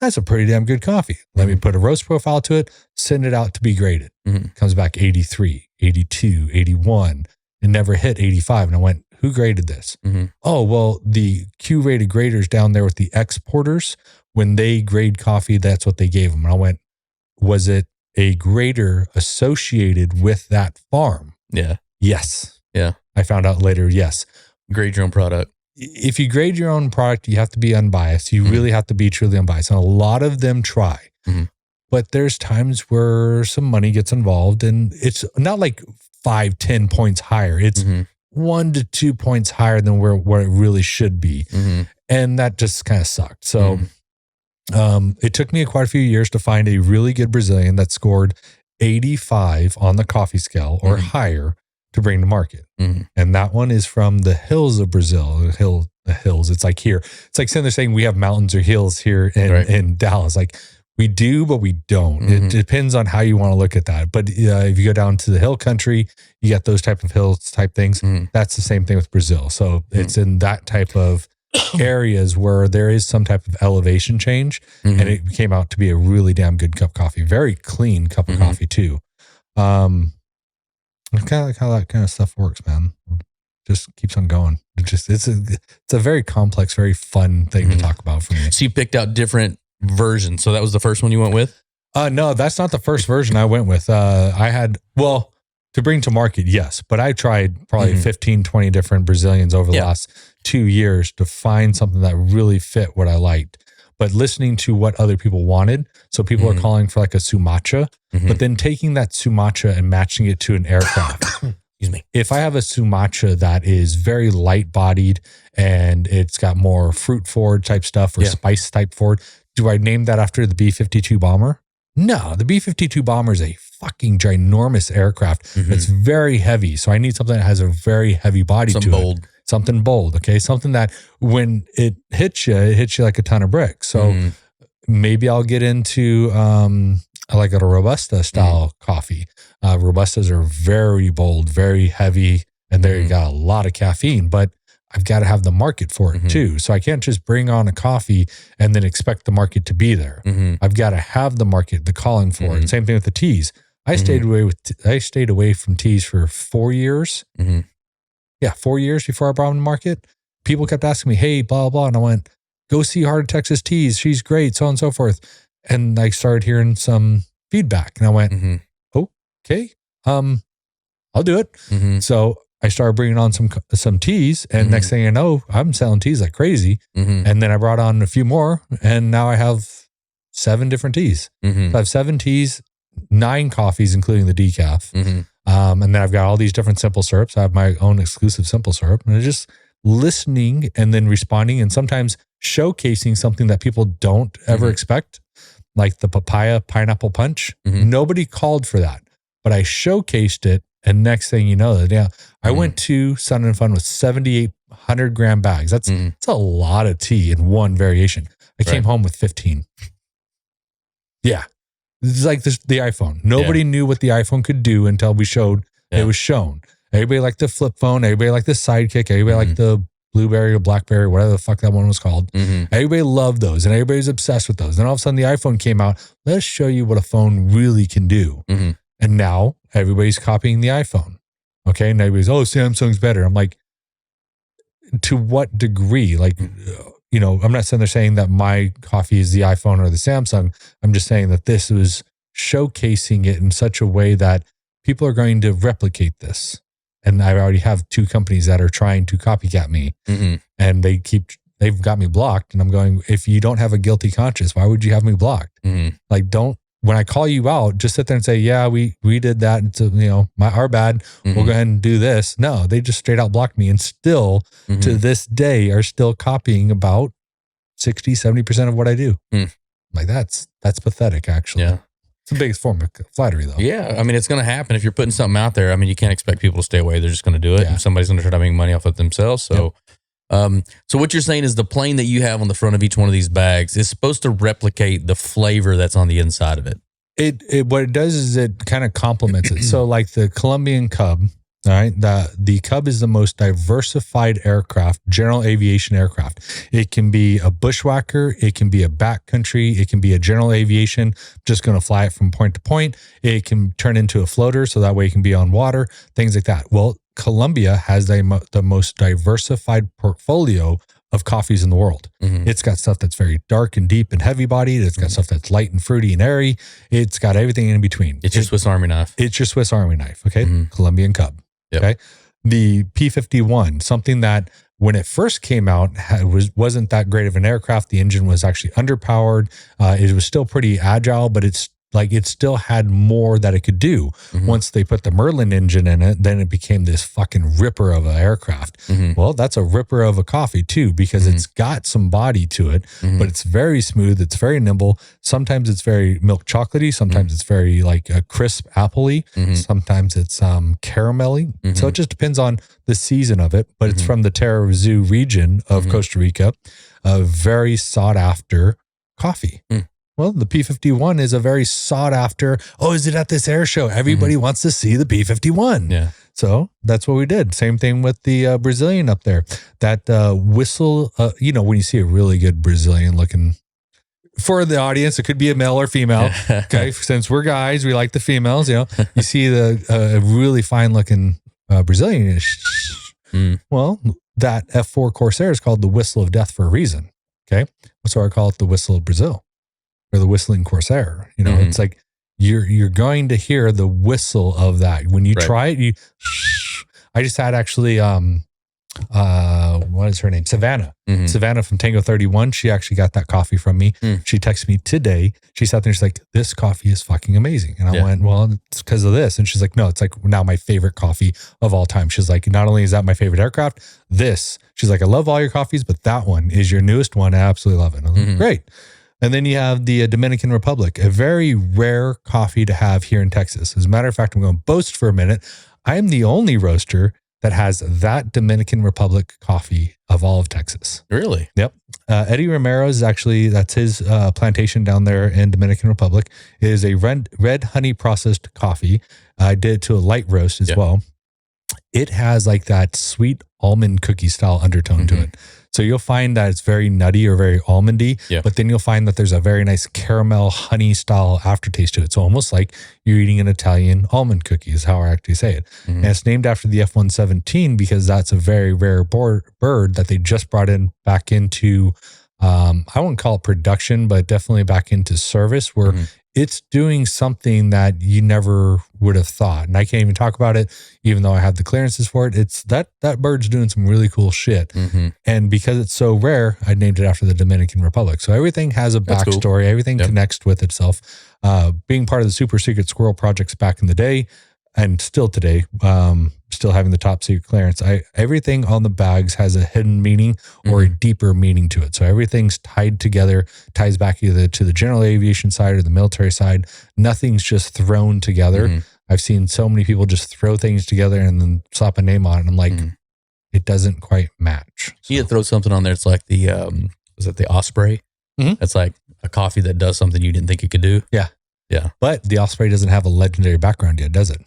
That's a pretty damn good coffee. Let me put a roast profile to it, send it out to be graded. Comes back 83, 82, 81, and never hit 85. And I went, who graded this? Oh, well, the Q-rated graders down there with the exporters, when they grade coffee, that's what they gave them. And I went, was it a grader associated with that farm? Yeah. Yes. Yeah. I found out later, yes. Grade your own product. If you grade your own product, you have to be unbiased. You really have to be truly unbiased. And a lot of them try. But there's times where some money gets involved and it's not like 5-10 points higher. It's 1 to 2 points higher than where it really should be. And that just kind of sucked. So it took me quite a few years to find a really good Brazilian that scored 85 on the coffee scale or higher to bring to market. And that one is from the hills of Brazil, the hills. It's like here. It's like they're saying we have mountains or hills here in Dallas. Like we do, but we don't. It depends on how you want to look at that. But if you go down to the hill country, you got those type of hills type things. That's the same thing with Brazil. So it's in that type of areas where there is some type of elevation change. And it came out to be a really damn good cup of coffee. Very clean cup of coffee too. It's kind of like how that kind of stuff works, man. Just keeps on going. It's a very complex, very fun thing to talk about for me. So you picked out different versions. So that was the first one you went with? No, that's not the first version I went with. I had, well, to bring to market, yes, but I tried probably 15, 20 different Brazilians over the last 2 years to find something that really fit what I liked. But listening to what other people wanted. So people are calling for like a Sumatra, but then taking that Sumatra and matching it to an aircraft. Excuse me. If I have a Sumatra that is very light bodied and it's got more fruit forward type stuff or spice type forward, do I name that after the B-52 bomber? No, the B-52 bomber is a fucking ginormous aircraft. It's very heavy. So I need something that has a very heavy body to it. Something bold, okay? Something that when it hits you like a ton of bricks. So maybe I'll get into like a Robusta style coffee. Robustas are very bold, very heavy, and they got a lot of caffeine, but I've got to have the market for it too. So I can't just bring on a coffee and then expect the market to be there. I've got to have the market, the calling for it. Same thing with the teas. I stayed away from teas for 4 years. 4 years before I brought them to market. People kept asking me, hey, blah, blah. And I went, go see Heart of Texas Teas. She's great, so on and so forth. And I started hearing some feedback. And I went, okay, I'll do it. So I started bringing on some teas. And next thing I know, I'm selling teas like crazy. And then I brought on a few more. And now I have 7 different teas. So I have 7 teas, 9 coffees, including the decaf. And then I've got all these different simple syrups. I have my own exclusive simple syrup. And it's just listening and then responding and sometimes showcasing something that people don't ever expect, like the papaya pineapple punch. Nobody called for that, but I showcased it. And next thing you know, I went to Sun and Fun with 7,800 gram bags. That's a lot of tea in one variation. I came home with 15. Yeah. It's like the iPhone. Nobody knew what the iPhone could do until we showed it was shown. Everybody liked the flip phone. Everybody liked the Sidekick. Everybody liked the Blueberry or Blackberry, whatever the fuck that one was called. Everybody loved those and everybody's obsessed with those. Then all of a sudden the iPhone came out. Let's show you what a phone really can do. And now everybody's copying the iPhone. Okay. And everybody's, oh, Samsung's better. I'm like, to what degree? Like, you know, I'm not sitting there saying that my coffee is the iPhone or the Samsung. I'm just saying that this was showcasing it in such a way that people are going to replicate this. And I already have 2 companies that are trying to copycat me. And they keep they've got me blocked. And I'm going, if you don't have a guilty conscience, why would you have me blocked? Like, when I call you out, just sit there and say, yeah, we did that. It's, our bad. We'll go ahead and do this. No, they just straight out blocked me, and still to this day are still copying about 60, 70% of what I do. Like that's pathetic, actually. Yeah. It's the biggest form of flattery, though. Yeah. I mean, it's going to happen if you're putting something out there. I mean, you can't expect people to stay away. They're just going to do it. Yeah. And somebody's going to try to make money off it themselves. So, so what you're saying is the plane that you have on the front of each one of these bags is supposed to replicate the flavor that's on the inside of it. What it does is it kind of complements it. So like the Colombian Cub, all right, the Cub is the most diversified aircraft, general aviation aircraft. It can be a bushwhacker, it can be a backcountry, it can be a general aviation, just going to fly it from point to point. It can turn into a floater, so that way it can be on water, things like that. Well, Colombia has the most diversified portfolio of coffees in the world. It's got stuff that's very dark and deep and heavy bodied. It's got stuff that's light and fruity and airy. It's got everything in between. It's your Swiss Army knife. It's your Swiss Army knife. Okay. Colombian Cub. Yep. Okay. The P-51, something that when it first came out wasn't that great of an aircraft. The engine was actually underpowered. It was still pretty agile, but it still had more that it could do. Once they put the Merlin engine in it, then it became this fucking ripper of an aircraft. Well, that's a ripper of a coffee too, because it's got some body to it, but it's very smooth. It's very nimble. Sometimes it's very milk chocolatey. Sometimes it's very like a crisp appley. Sometimes it's caramelly. So it just depends on the season of it, but it's from the Tarrazú region of Costa Rica, a very sought after coffee. Well, the P-51 is a very sought after. Oh, is it at this air show? Everybody wants to see the P-51. Yeah. So that's what we did. Same thing with the Brazilian up there. That whistle, when you see a really good Brazilian looking, for the audience, it could be a male or female. Okay. Since we're guys, we like the females, you see the really fine looking Brazilian. Well, that F-4 Corsair is called the whistle of death for a reason. Okay. So I call it the whistle of Brazil. Or the whistling Corsair, it's like you're going to hear the whistle of that when you try it. I just had actually, what is her name? Savannah. Savannah from Tango 31. She actually got that coffee from me. She texted me today. She sat there and she's like, "This coffee is fucking amazing." And I went, "Well, it's because of this." And she's like, "No, it's like now my favorite coffee of all time." She's like, "Not only is that my favorite aircraft, she's like, I love all your coffees, but that one is your newest one. I absolutely love it." I was like, great. And then you have the Dominican Republic, a very rare coffee to have here in Texas. As a matter of fact, I'm going to boast for a minute. I am the only roaster that has that Dominican Republic coffee of all of Texas. Really? Yep. Eddie Romero is actually, that's his plantation down there in Dominican Republic. It is a red honey processed coffee. I did it to a light roast as well. It has like that sweet almond cookie style undertone to it. So you'll find that it's very nutty or very almondy, but then you'll find that there's a very nice caramel honey style aftertaste to it. So almost like you're eating an Italian almond cookie is how I actually say it. And it's named after the F-117 because that's a very rare bird that they just brought back into, I wouldn't call it production, but definitely back into service where it's doing something that you never would have thought. And I can't even talk about it, even though I have the clearances for it. It's that bird's doing some really cool shit. And because it's so rare, I named it after the Dominican Republic. So everything has a backstory. Cool. Everything connects with itself. Being part of the Super Secret Squirrel projects back in the day, and still today, still having the top secret clearance, everything on the bags has a hidden meaning or a deeper meaning to it. So everything's tied together, ties back either to the general aviation side or the military side. Nothing's just thrown together. I've seen so many people just throw things together and then slap a name on it. And I'm like, it doesn't quite match. So. You throw something on there. It's like the, is it the Osprey? It's like a coffee that does something you didn't think it could do. Yeah. Yeah. But the Osprey doesn't have a legendary background yet, does it?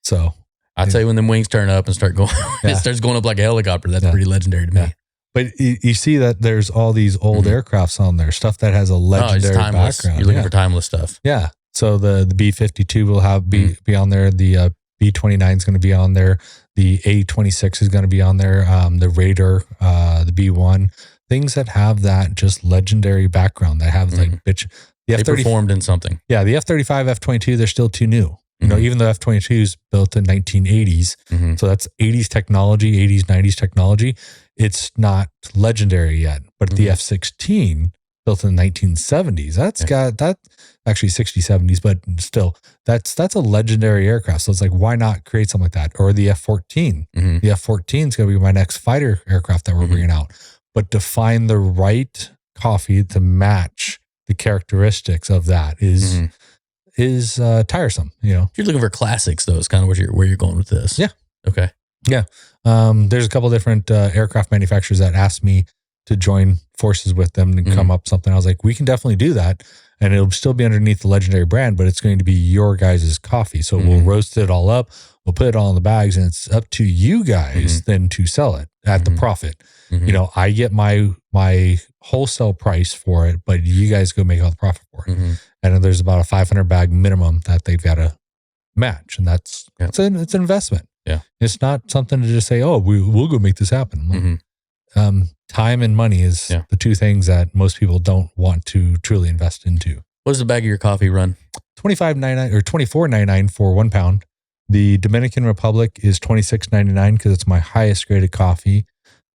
So I'll tell you, when them wings turn up and start going, it starts going up like a helicopter. That's pretty legendary to me. But you see that there's all these old aircrafts on there, stuff that has a legendary background. You're looking for timeless stuff. Yeah. So the B-52 will have be on there. The B-29 is going to be on there. The A-26 is going to be on there. The Raider, the B-1, things that have that just legendary background that have like bitch. They performed in something. Yeah, the F-35, F-22, they're still too new. Even the F-22 is built in 1980s. So that's 80s technology, 80s, 90s technology. It's not legendary yet, but the F-16 built in the 1970s, that's got that actually 60s, 70s, but still that's a legendary aircraft. So it's like, why not create something like that? Or the F-14, the F-14 is going to be my next fighter aircraft that we're bringing out, but to find the right coffee to match the characteristics of that is tiresome. If you're looking for classics, though, it's kind of where you're going with this. Yeah. Okay. Yeah. There's a couple different aircraft manufacturers that asked me to join forces with them and come up something. I was like, we can definitely do that, and it'll still be underneath the Legendary brand, but it's going to be your guys' coffee. So we'll roast it all up, we'll put it all in the bags, and it's up to you guys then to sell it at the profit. I get my wholesale price for it, but you guys go make all the profit for it. And then there's about a 500 bag minimum that they've got to match, and that's it's an investment. Yeah, it's not something to just say, oh, we'll go make this happen. Time and money is the two things that most people don't want to truly invest into. What does the bag of your coffee run? $25.99 or $24.99 for 1 pound. The Dominican Republic is $26.99 because it's my highest graded coffee.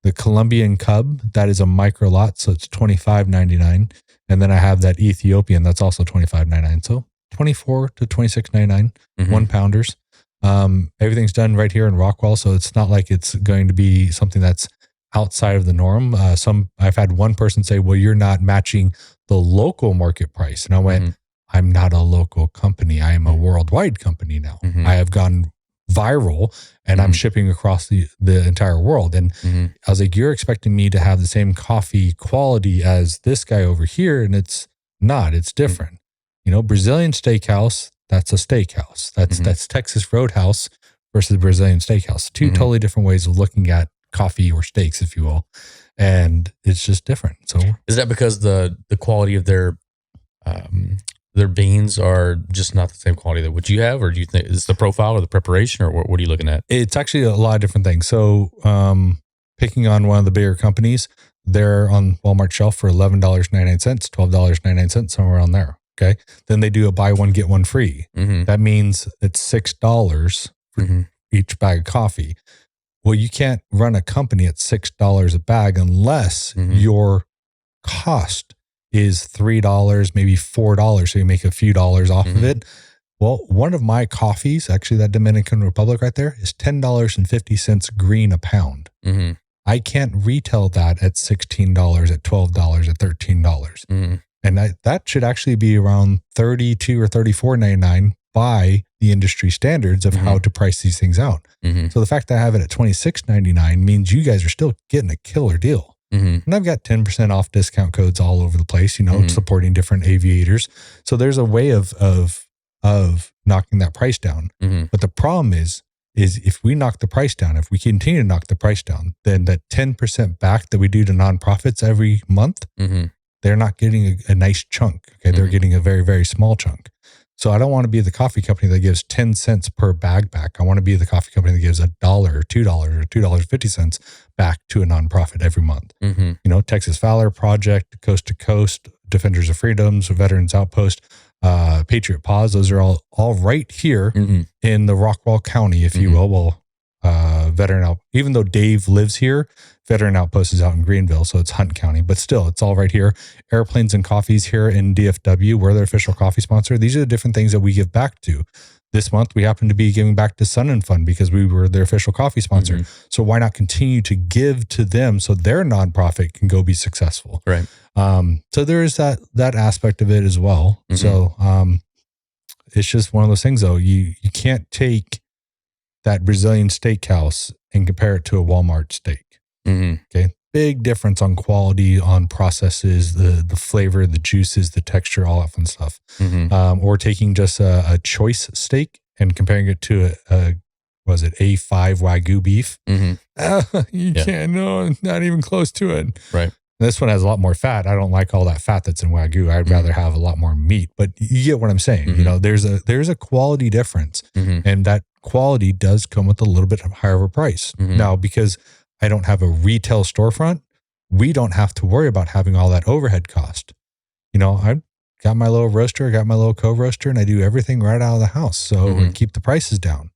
The Colombian Cub, that is a micro lot, so it's $25.99. And then I have that Ethiopian, that's also $25.99. So $24 to $26.99, 1 pounders. Everything's done right here in Rockwell, so it's not like it's going to be something that's outside of the norm. I've had one person say, well, you're not matching the local market price. And I went, I'm not a local company. I am a worldwide company now. I have gone viral and I'm shipping across the entire world. And I was like, you're expecting me to have the same coffee quality as this guy over here. And it's not, it's different. Brazilian steakhouse, that's a steakhouse. That's Texas Roadhouse versus Brazilian steakhouse. Two totally different ways of looking at coffee or steaks, if you will. And it's just different. So is that because the quality of their beans are just not the same quality that what you have, or do you think it's the profile or the preparation, or what are you looking at? It's actually a lot of different things. So picking on one of the bigger companies, they're on Walmart shelf for $11.99, $12.99, somewhere around there. Okay. Then they do a buy one, get one free. That means it's $6 for each bag of coffee. Well, you can't run a company at $6 a bag unless your cost is $3, maybe $4. So you make a few dollars off of it. Well, one of my coffees, actually that Dominican Republic right there, is $10.50 green a pound. I can't retail that at $16, at $12, at $13. And that should actually be around $32 or $34.99 by the industry standards of how to price these things out. So the fact that I have it at $26.99 means you guys are still getting a killer deal. And I've got 10% off discount codes all over the place, supporting different aviators. So there's a way of knocking that price down. But the problem is if we knock the price down, if we continue to knock the price down, then that 10% back that we do to nonprofits every month, they're not getting a nice chunk. Okay. They're getting a very, very small chunk. So I don't want to be the coffee company that gives 10 cents per bag back. I want to be the coffee company that gives $1 or $2 or $2.50 back to a nonprofit every month. Texas Valor Project, Coast to Coast, Defenders of Freedoms, Veterans Outpost, Patriot Paws. Those are all right here in the Rockwall County, if you will. Well, Veteran Outpost, even though Dave lives here, Veteran Outpost is out in Greenville, so it's Hunt County, but still, it's all right here. Airplanes and Coffees here in DFW, we're their official coffee sponsor. These are the different things that we give back to. This month, we happen to be giving back to Sun and Fun because we were their official coffee sponsor. So why not continue to give to them so their nonprofit can go be successful? Right. So there is that aspect of it as well. So it's just one of those things, though. You can't take that Brazilian steakhouse and compare it to a Walmart steak. Okay. Big difference on quality, on processes, the flavor, the juices, the texture, all that fun stuff. Or taking just a choice steak and comparing it to a A5 Wagyu beef. You can't, no, not even close to it. Right. This one has a lot more fat. I don't like all that fat that's in Wagyu. I'd rather have a lot more meat, but you get what I'm saying. There's a quality difference, and that quality does come with a little bit higher of a price. Now, because I don't have a retail storefront, we don't have to worry about having all that overhead cost. I got my little roaster, I got my little co-roaster, and I do everything right out of the house. So I keep the prices down.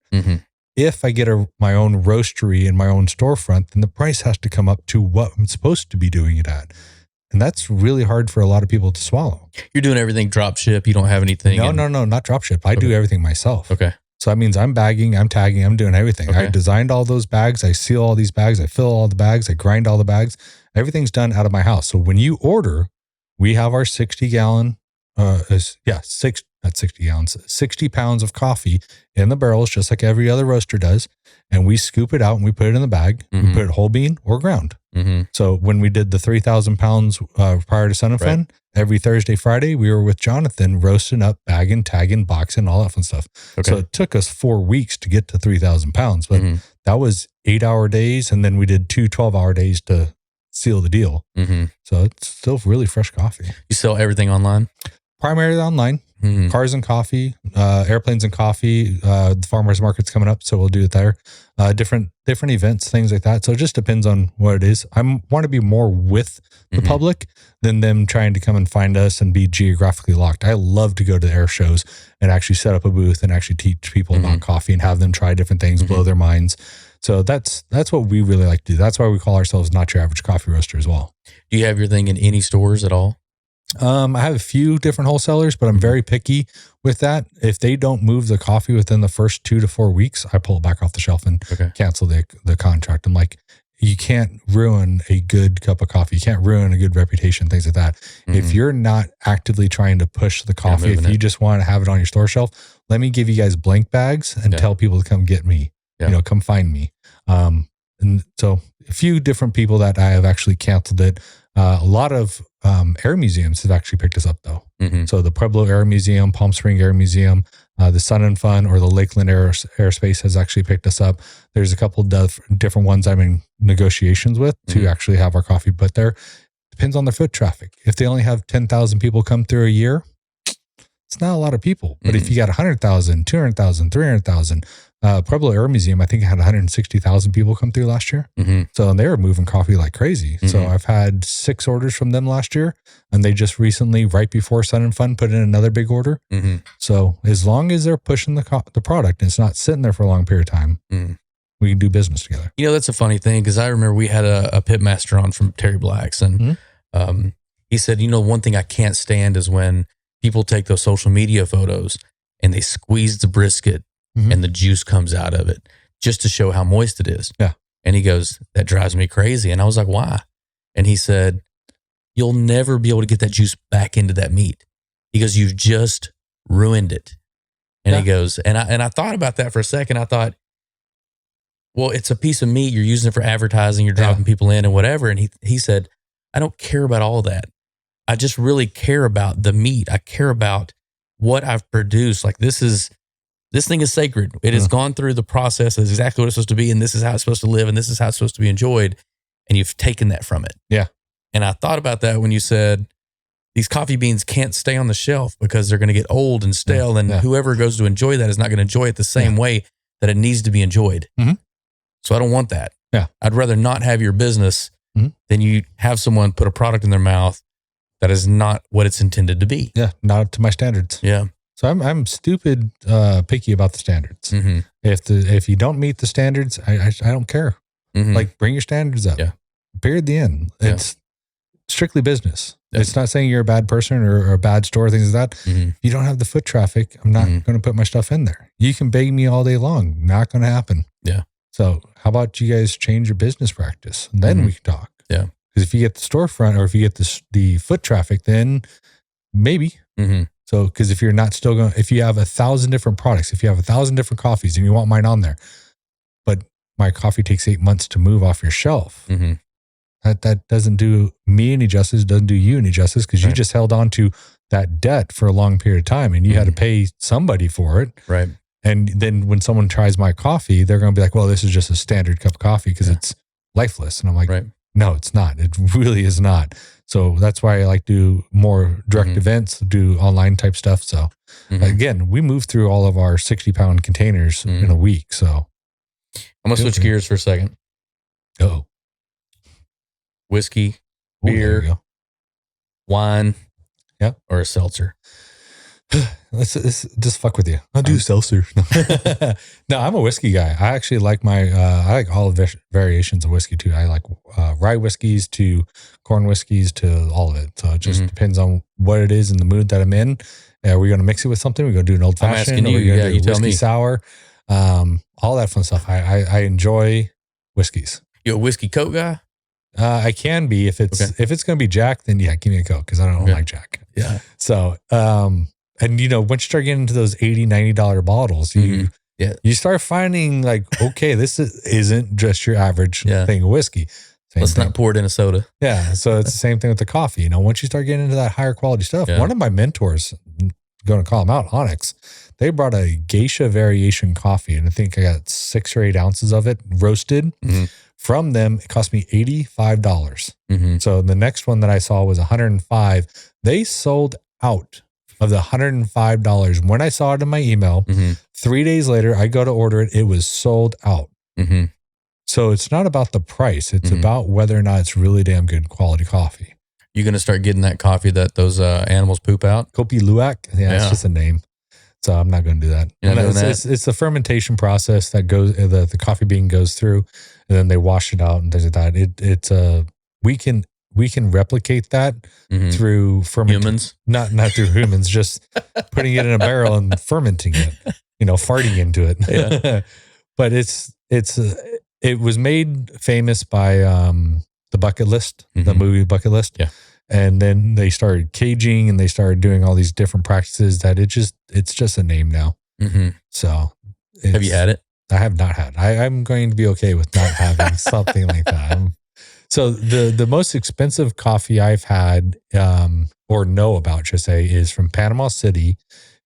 If I get my own roastery and my own storefront, then the price has to come up to what I'm supposed to be doing it at. And that's really hard for a lot of people to swallow. You're doing everything drop ship. You don't have anything. No, not drop ship. I do everything myself. Okay. So that means I'm bagging, I'm tagging, I'm doing everything. I designed all those bags. I seal all these bags. I fill all the bags. I grind all the bags. Everything's done out of my house. So when you order, we have our 60 pounds of coffee in the barrels, just like every other roaster does. And we scoop it out and we put it in the bag. We put it whole bean or ground. So when we did the 3,000 pounds prior to Sun and Fun, every Thursday, Friday, we were with Jonathan roasting up, bagging, tagging, boxing, all that fun stuff. So it took us 4 weeks to get to 3,000 pounds, but that was 8-hour days. And then we did 2 12-hour days to seal the deal. So it's still really fresh coffee. You sell everything online? Primarily online. Cars and coffee, airplanes and coffee. The farmers market's coming up, so we'll do it there. Different events, things like that. So it just depends on what it is. I want to be more with the public than them trying to come and find us and be geographically locked. I love to go to the air shows and actually set up a booth and actually teach people about coffee and have them try different things, blow their minds. So that's what we really like to do. That's why we call ourselves Not Your Average Coffee Roaster as well. Do you have your thing in any stores at all? I have a few different wholesalers, but I'm very picky with that. If they don't move the coffee within the first 2 to 4 weeks, I pull it back off the shelf and cancel the contract. I'm like, you can't ruin a good cup of coffee. You can't ruin a good reputation, things like that. If you're not actively trying to push the coffee, if you just want to have it on your store shelf, let me give you guys blank bags and tell people to come get me, come find me. And so a few different people that I have actually canceled it. A lot of air museums have actually picked us up though. So the Pueblo Air Museum, Palm Spring Air Museum, the Sun and Fun or the Lakeland Airspace has actually picked us up. There's a couple different ones I'm in negotiations with to actually have our coffee put there. Depends on their foot traffic. If they only have 10,000 people come through a year, it's not a lot of people. But if you got 100,000, 200,000, 300,000, Pueblo Air Museum, I think it had 160,000 people come through last year. So they were moving coffee like crazy. So I've had 6 orders from them last year, and they just recently, right before Sun and Fun, put in another big order. So as long as they're pushing the product and it's not sitting there for a long period of time, we can do business together. That's a funny thing because I remember we had a pit master on from Terry Black's, and he said, one thing I can't stand is when people take those social media photos and they squeeze the brisket and the juice comes out of it just to show how moist it is. Yeah. And he goes, that drives me crazy. And I was like, why? And he said, you'll never be able to get that juice back into that meat. He goes, you've just ruined it. And he goes, and I thought about that for a second. I thought, well, it's a piece of meat. You're using it for advertising. You're dropping people in and whatever. And he said, I don't care about all that. I just really care about the meat. I care about what I've produced. Like this thing is sacred. It has gone through the process. It's exactly what it's supposed to be. And this is how it's supposed to live. And this is how it's supposed to be enjoyed. And you've taken that from it. Yeah. And I thought about that when you said these coffee beans can't stay on the shelf because they're going to get old and stale. And whoever goes to enjoy that is not going to enjoy it the same way that it needs to be enjoyed. So I don't want that. Yeah. I'd rather not have your business than you have someone put a product in their mouth that is not what it's intended to be. Yeah. Not up to my standards. Yeah. So I'm stupid picky about the standards. If you don't meet the standards, I don't care. Like bring your standards up. Yeah. Period. The end. It's strictly business. Yeah. It's not saying you're a bad person or a bad store, things like that. If you don't have the foot traffic, I'm not going to put my stuff in there. You can beg me all day long. Not going to happen. Yeah. So how about you guys change your business practice? And then we can talk. Yeah. Because if you get the storefront or if you get the foot traffic, then maybe. So, because if you're not still going, if you have 1,000 different products, if you have 1,000 different coffees and you want mine on there, but my coffee takes 8 months to move off your shelf, that doesn't do me any justice, doesn't do you any justice because you just held on to that debt for a long period of time and you had to pay somebody for it. Right. And then when someone tries my coffee, they're going to be like, well, this is just a standard cup of coffee because it's lifeless. And I'm like, no, it's not. It really is not. So that's why I like to do more direct events, do online type stuff. So again, we move through all of our 60-pound containers in a week. So I'm going to switch gears for a second. Oh, whiskey, beer, wine. Yeah. Or a seltzer? Let's just fuck with you. I'll do seltzer. No, I'm a whiskey guy. I actually like I like all variations of whiskey too. I like rye whiskeys to corn whiskeys to all of it. So it just depends on what it is and the mood that I'm in. Are we going to mix it with something? We're going to do an old fashioned. I'm asking you. Yeah, you tell me. Sour, all that fun stuff. I enjoy whiskeys. You a whiskey Coke guy? I can be if it's going to be Jack, then yeah, give me a Coke because I don't like Jack. Yeah. So and once you start getting into those $80, $90 bottles, you start finding like, okay, this isn't just your average thing of whiskey. Let's not pour it in a soda. Yeah. So it's the same thing with the coffee. Once you start getting into that higher quality stuff, one of my mentors, going to call them out, Onyx, they brought a Geisha Variation coffee, and I think I got 6 or 8 ounces of it roasted. From them. It cost me $85. So the next one that I saw was $105. They sold out of the $105. When I saw it in my email, 3 days later, I go to order it. It was sold out. So it's not about the price. It's about whether or not it's really damn good quality coffee. You going to start getting that coffee that those animals poop out? Kopi Luwak? Yeah, it's just a name. So I'm not going to do that. It's the fermentation process that goes, the coffee bean goes through, and then they wash it out and things like that. We can replicate that through humans, not through humans, just putting it in a barrel and fermenting it, farting into it. Yeah. But it was made famous by the Bucket List, the movie Bucket List. Yeah. And then they started caging and they started doing all these different practices that it's just a name now. So have you had it? I have not had. I'm going to be okay with not having something like that. So the most expensive coffee I've had or know about, should I say, is from Panama City.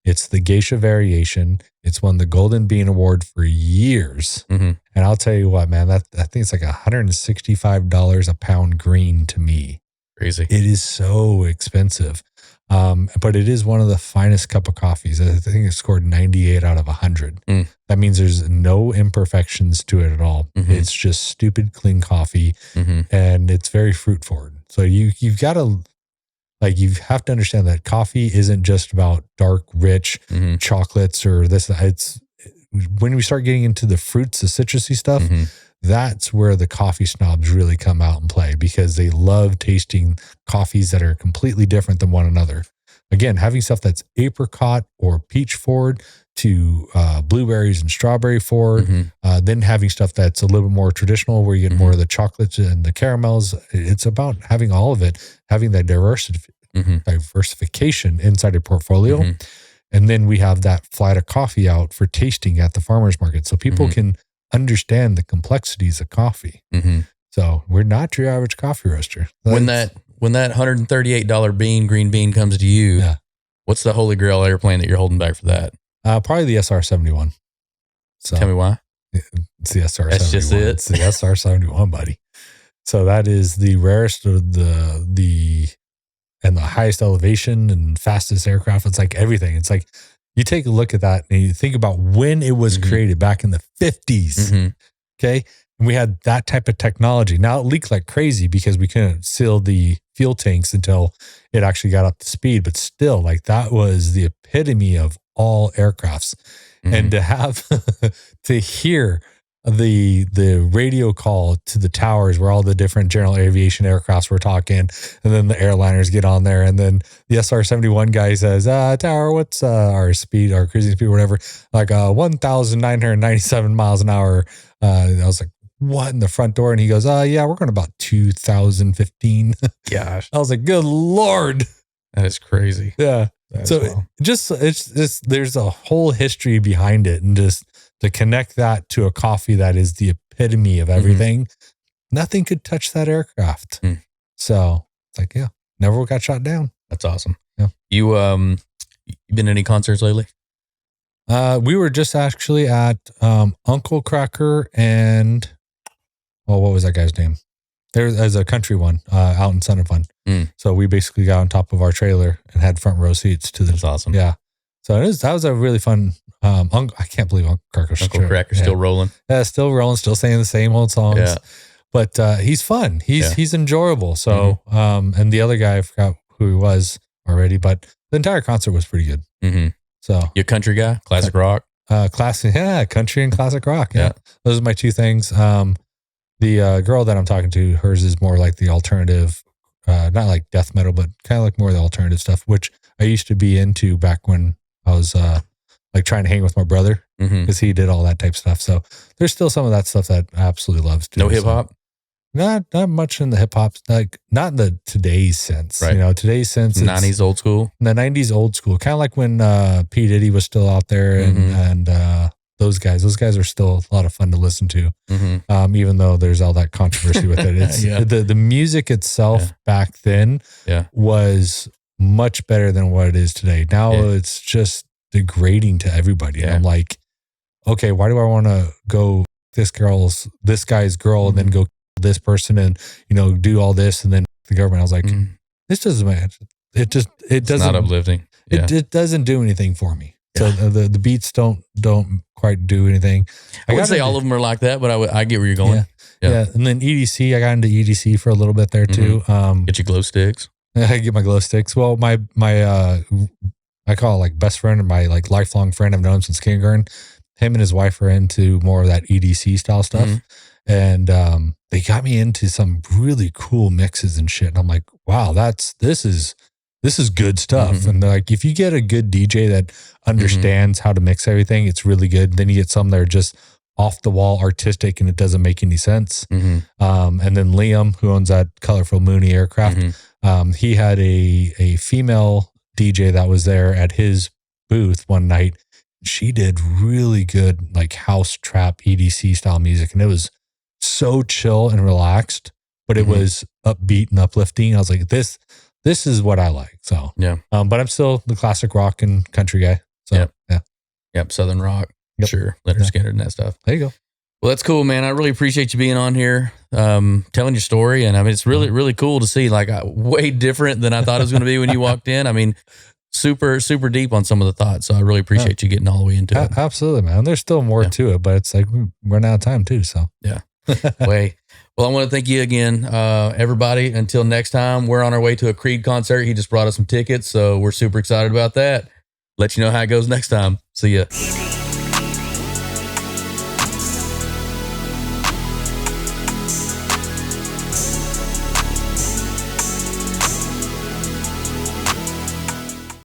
It's the Geisha Variation. It's won the Golden Bean Award for years. And I'll tell you what, man, I think it's like $165 a pound green to me. Crazy. It is so expensive. But it is one of the finest cup of coffees. I think it scored 98 out of 100. That means there's no imperfections to it at all. It's just stupid clean coffee, and it's very fruit forward. So you've got to, you have to understand that coffee isn't just about dark, rich chocolates or this. It's when we start getting into the fruits, the citrusy stuff, that's where the coffee snobs really come out and play, because they love tasting coffees that are completely different than one another. Again, having stuff that's apricot or peach forward to blueberries and strawberry forward, then having stuff that's a little bit more traditional where you get more of the chocolates and the caramels. It's about having all of it, having that diversification inside your portfolio. And then we have that flight of coffee out for tasting at the farmer's market, so people can understand the complexities of coffee. So we're not your average coffee roaster. When that $138 green bean comes to you, what's the holy grail airplane that you're holding back for that? Probably the SR-71. So tell me why. It's the SR-71. That's just it. It's the SR-71, buddy. So that is the rarest of the highest elevation and fastest aircraft. It's like everything. It's like you take a look at that and you think about when it was created back in the 50s. Okay. And we had that type of technology. Now it leaked like crazy because we couldn't seal the fuel tanks until it actually got up to speed. But still, that was the epitome of all aircrafts. And to have to hear the radio call to the towers where all the different general aviation aircrafts were talking, and then the airliners get on there, and then the SR-71 guy says, tower, what's our speed, our cruising speed, whatever, 1,997 miles an hour. I was like, what, in the front door? And he goes, yeah, we're going about 2015. Gosh. I was like, good Lord. That is crazy. Yeah. So it's there's a whole history behind it, and just to connect that to a coffee that is the epitome of everything, nothing could touch that aircraft. So it's like, yeah, never got shot down. That's awesome. Yeah. You been to any concerts lately? We were just actually at Uncle Cracker and what was that guy's name? There's a country one out in Son of Fun. So we basically got on top of our trailer and had front row seats to the. That's awesome. Yeah. So that was a really fun. I can't believe Uncle Cracker's still rolling. Yeah, still rolling, still saying the same old songs. Yeah. But he's fun. He's enjoyable. So and the other guy, I forgot who he was. already, but the entire concert was pretty good. Mm-hmm. So you a country guy, classic rock, classic, country and classic rock. Yeah. Those are my two things. The girl that I'm talking to, hers is more like the alternative, not like death metal, but kind of like more the alternative stuff, which I used to be into back when I was like trying to hang with my brother because he did all that type of stuff. So there's still some of that stuff that I absolutely loves too. No hip hop? So, not much in the hip hop, like not in the today's sense. Right. You know, today's sense. 90s old school. The 90s old school, kind of like when P Diddy was still out there, and those guys are still a lot of fun to listen to. Even though there's all that controversy with it. It's the music itself back then was much better than what it is today. Now it's just degrading to everybody. And I'm like, okay, why do I want to go this guy's girl and then go this person and, you know, do all this and then the government? I was like, this doesn't matter. It doesn't, it's not uplifting. It doesn't do anything for me. So the beats don't quite do anything. I wouldn't say all of them are like that, but I get where you're going. Yeah. And then EDC, I got into EDC for a little bit there too. Get your glow sticks. I get my glow sticks. Well, my I call it like best friend or my like lifelong friend. I've known him since kindergarten. Him and his wife are into more of that EDC style stuff. And they got me into some really cool mixes and shit. And I'm like, wow, this is good stuff. And like, if you get a good DJ that understands how to mix everything, it's really good. Then you get some that are just off the wall artistic and it doesn't make any sense. And then Liam, who owns that Colorful Mooney aircraft, he had a female DJ that was there at his booth one night. She did really good, like house trap EDC style music. And it was so chill and relaxed, but it was upbeat and uplifting. I was like, this is what I like. So, but I'm still the classic rock and country guy. So, Southern rock. Sure. Leonard Skinner and that stuff. There you go. Well, that's cool, man. I really appreciate you being on here, telling your story. And I mean, it's really, really cool to see, like, way different than I thought it was going to be when you walked in. I mean, super, super deep on some of the thoughts. So I really appreciate you getting all the way into it. Absolutely, man. There's still more to it, but it's like we're running out of time too. So, Well, I want to thank you again, everybody. Until next time, we're on our way to a Creed concert. He just brought us some tickets, so we're super excited about that. Let you know how it goes next time. See ya.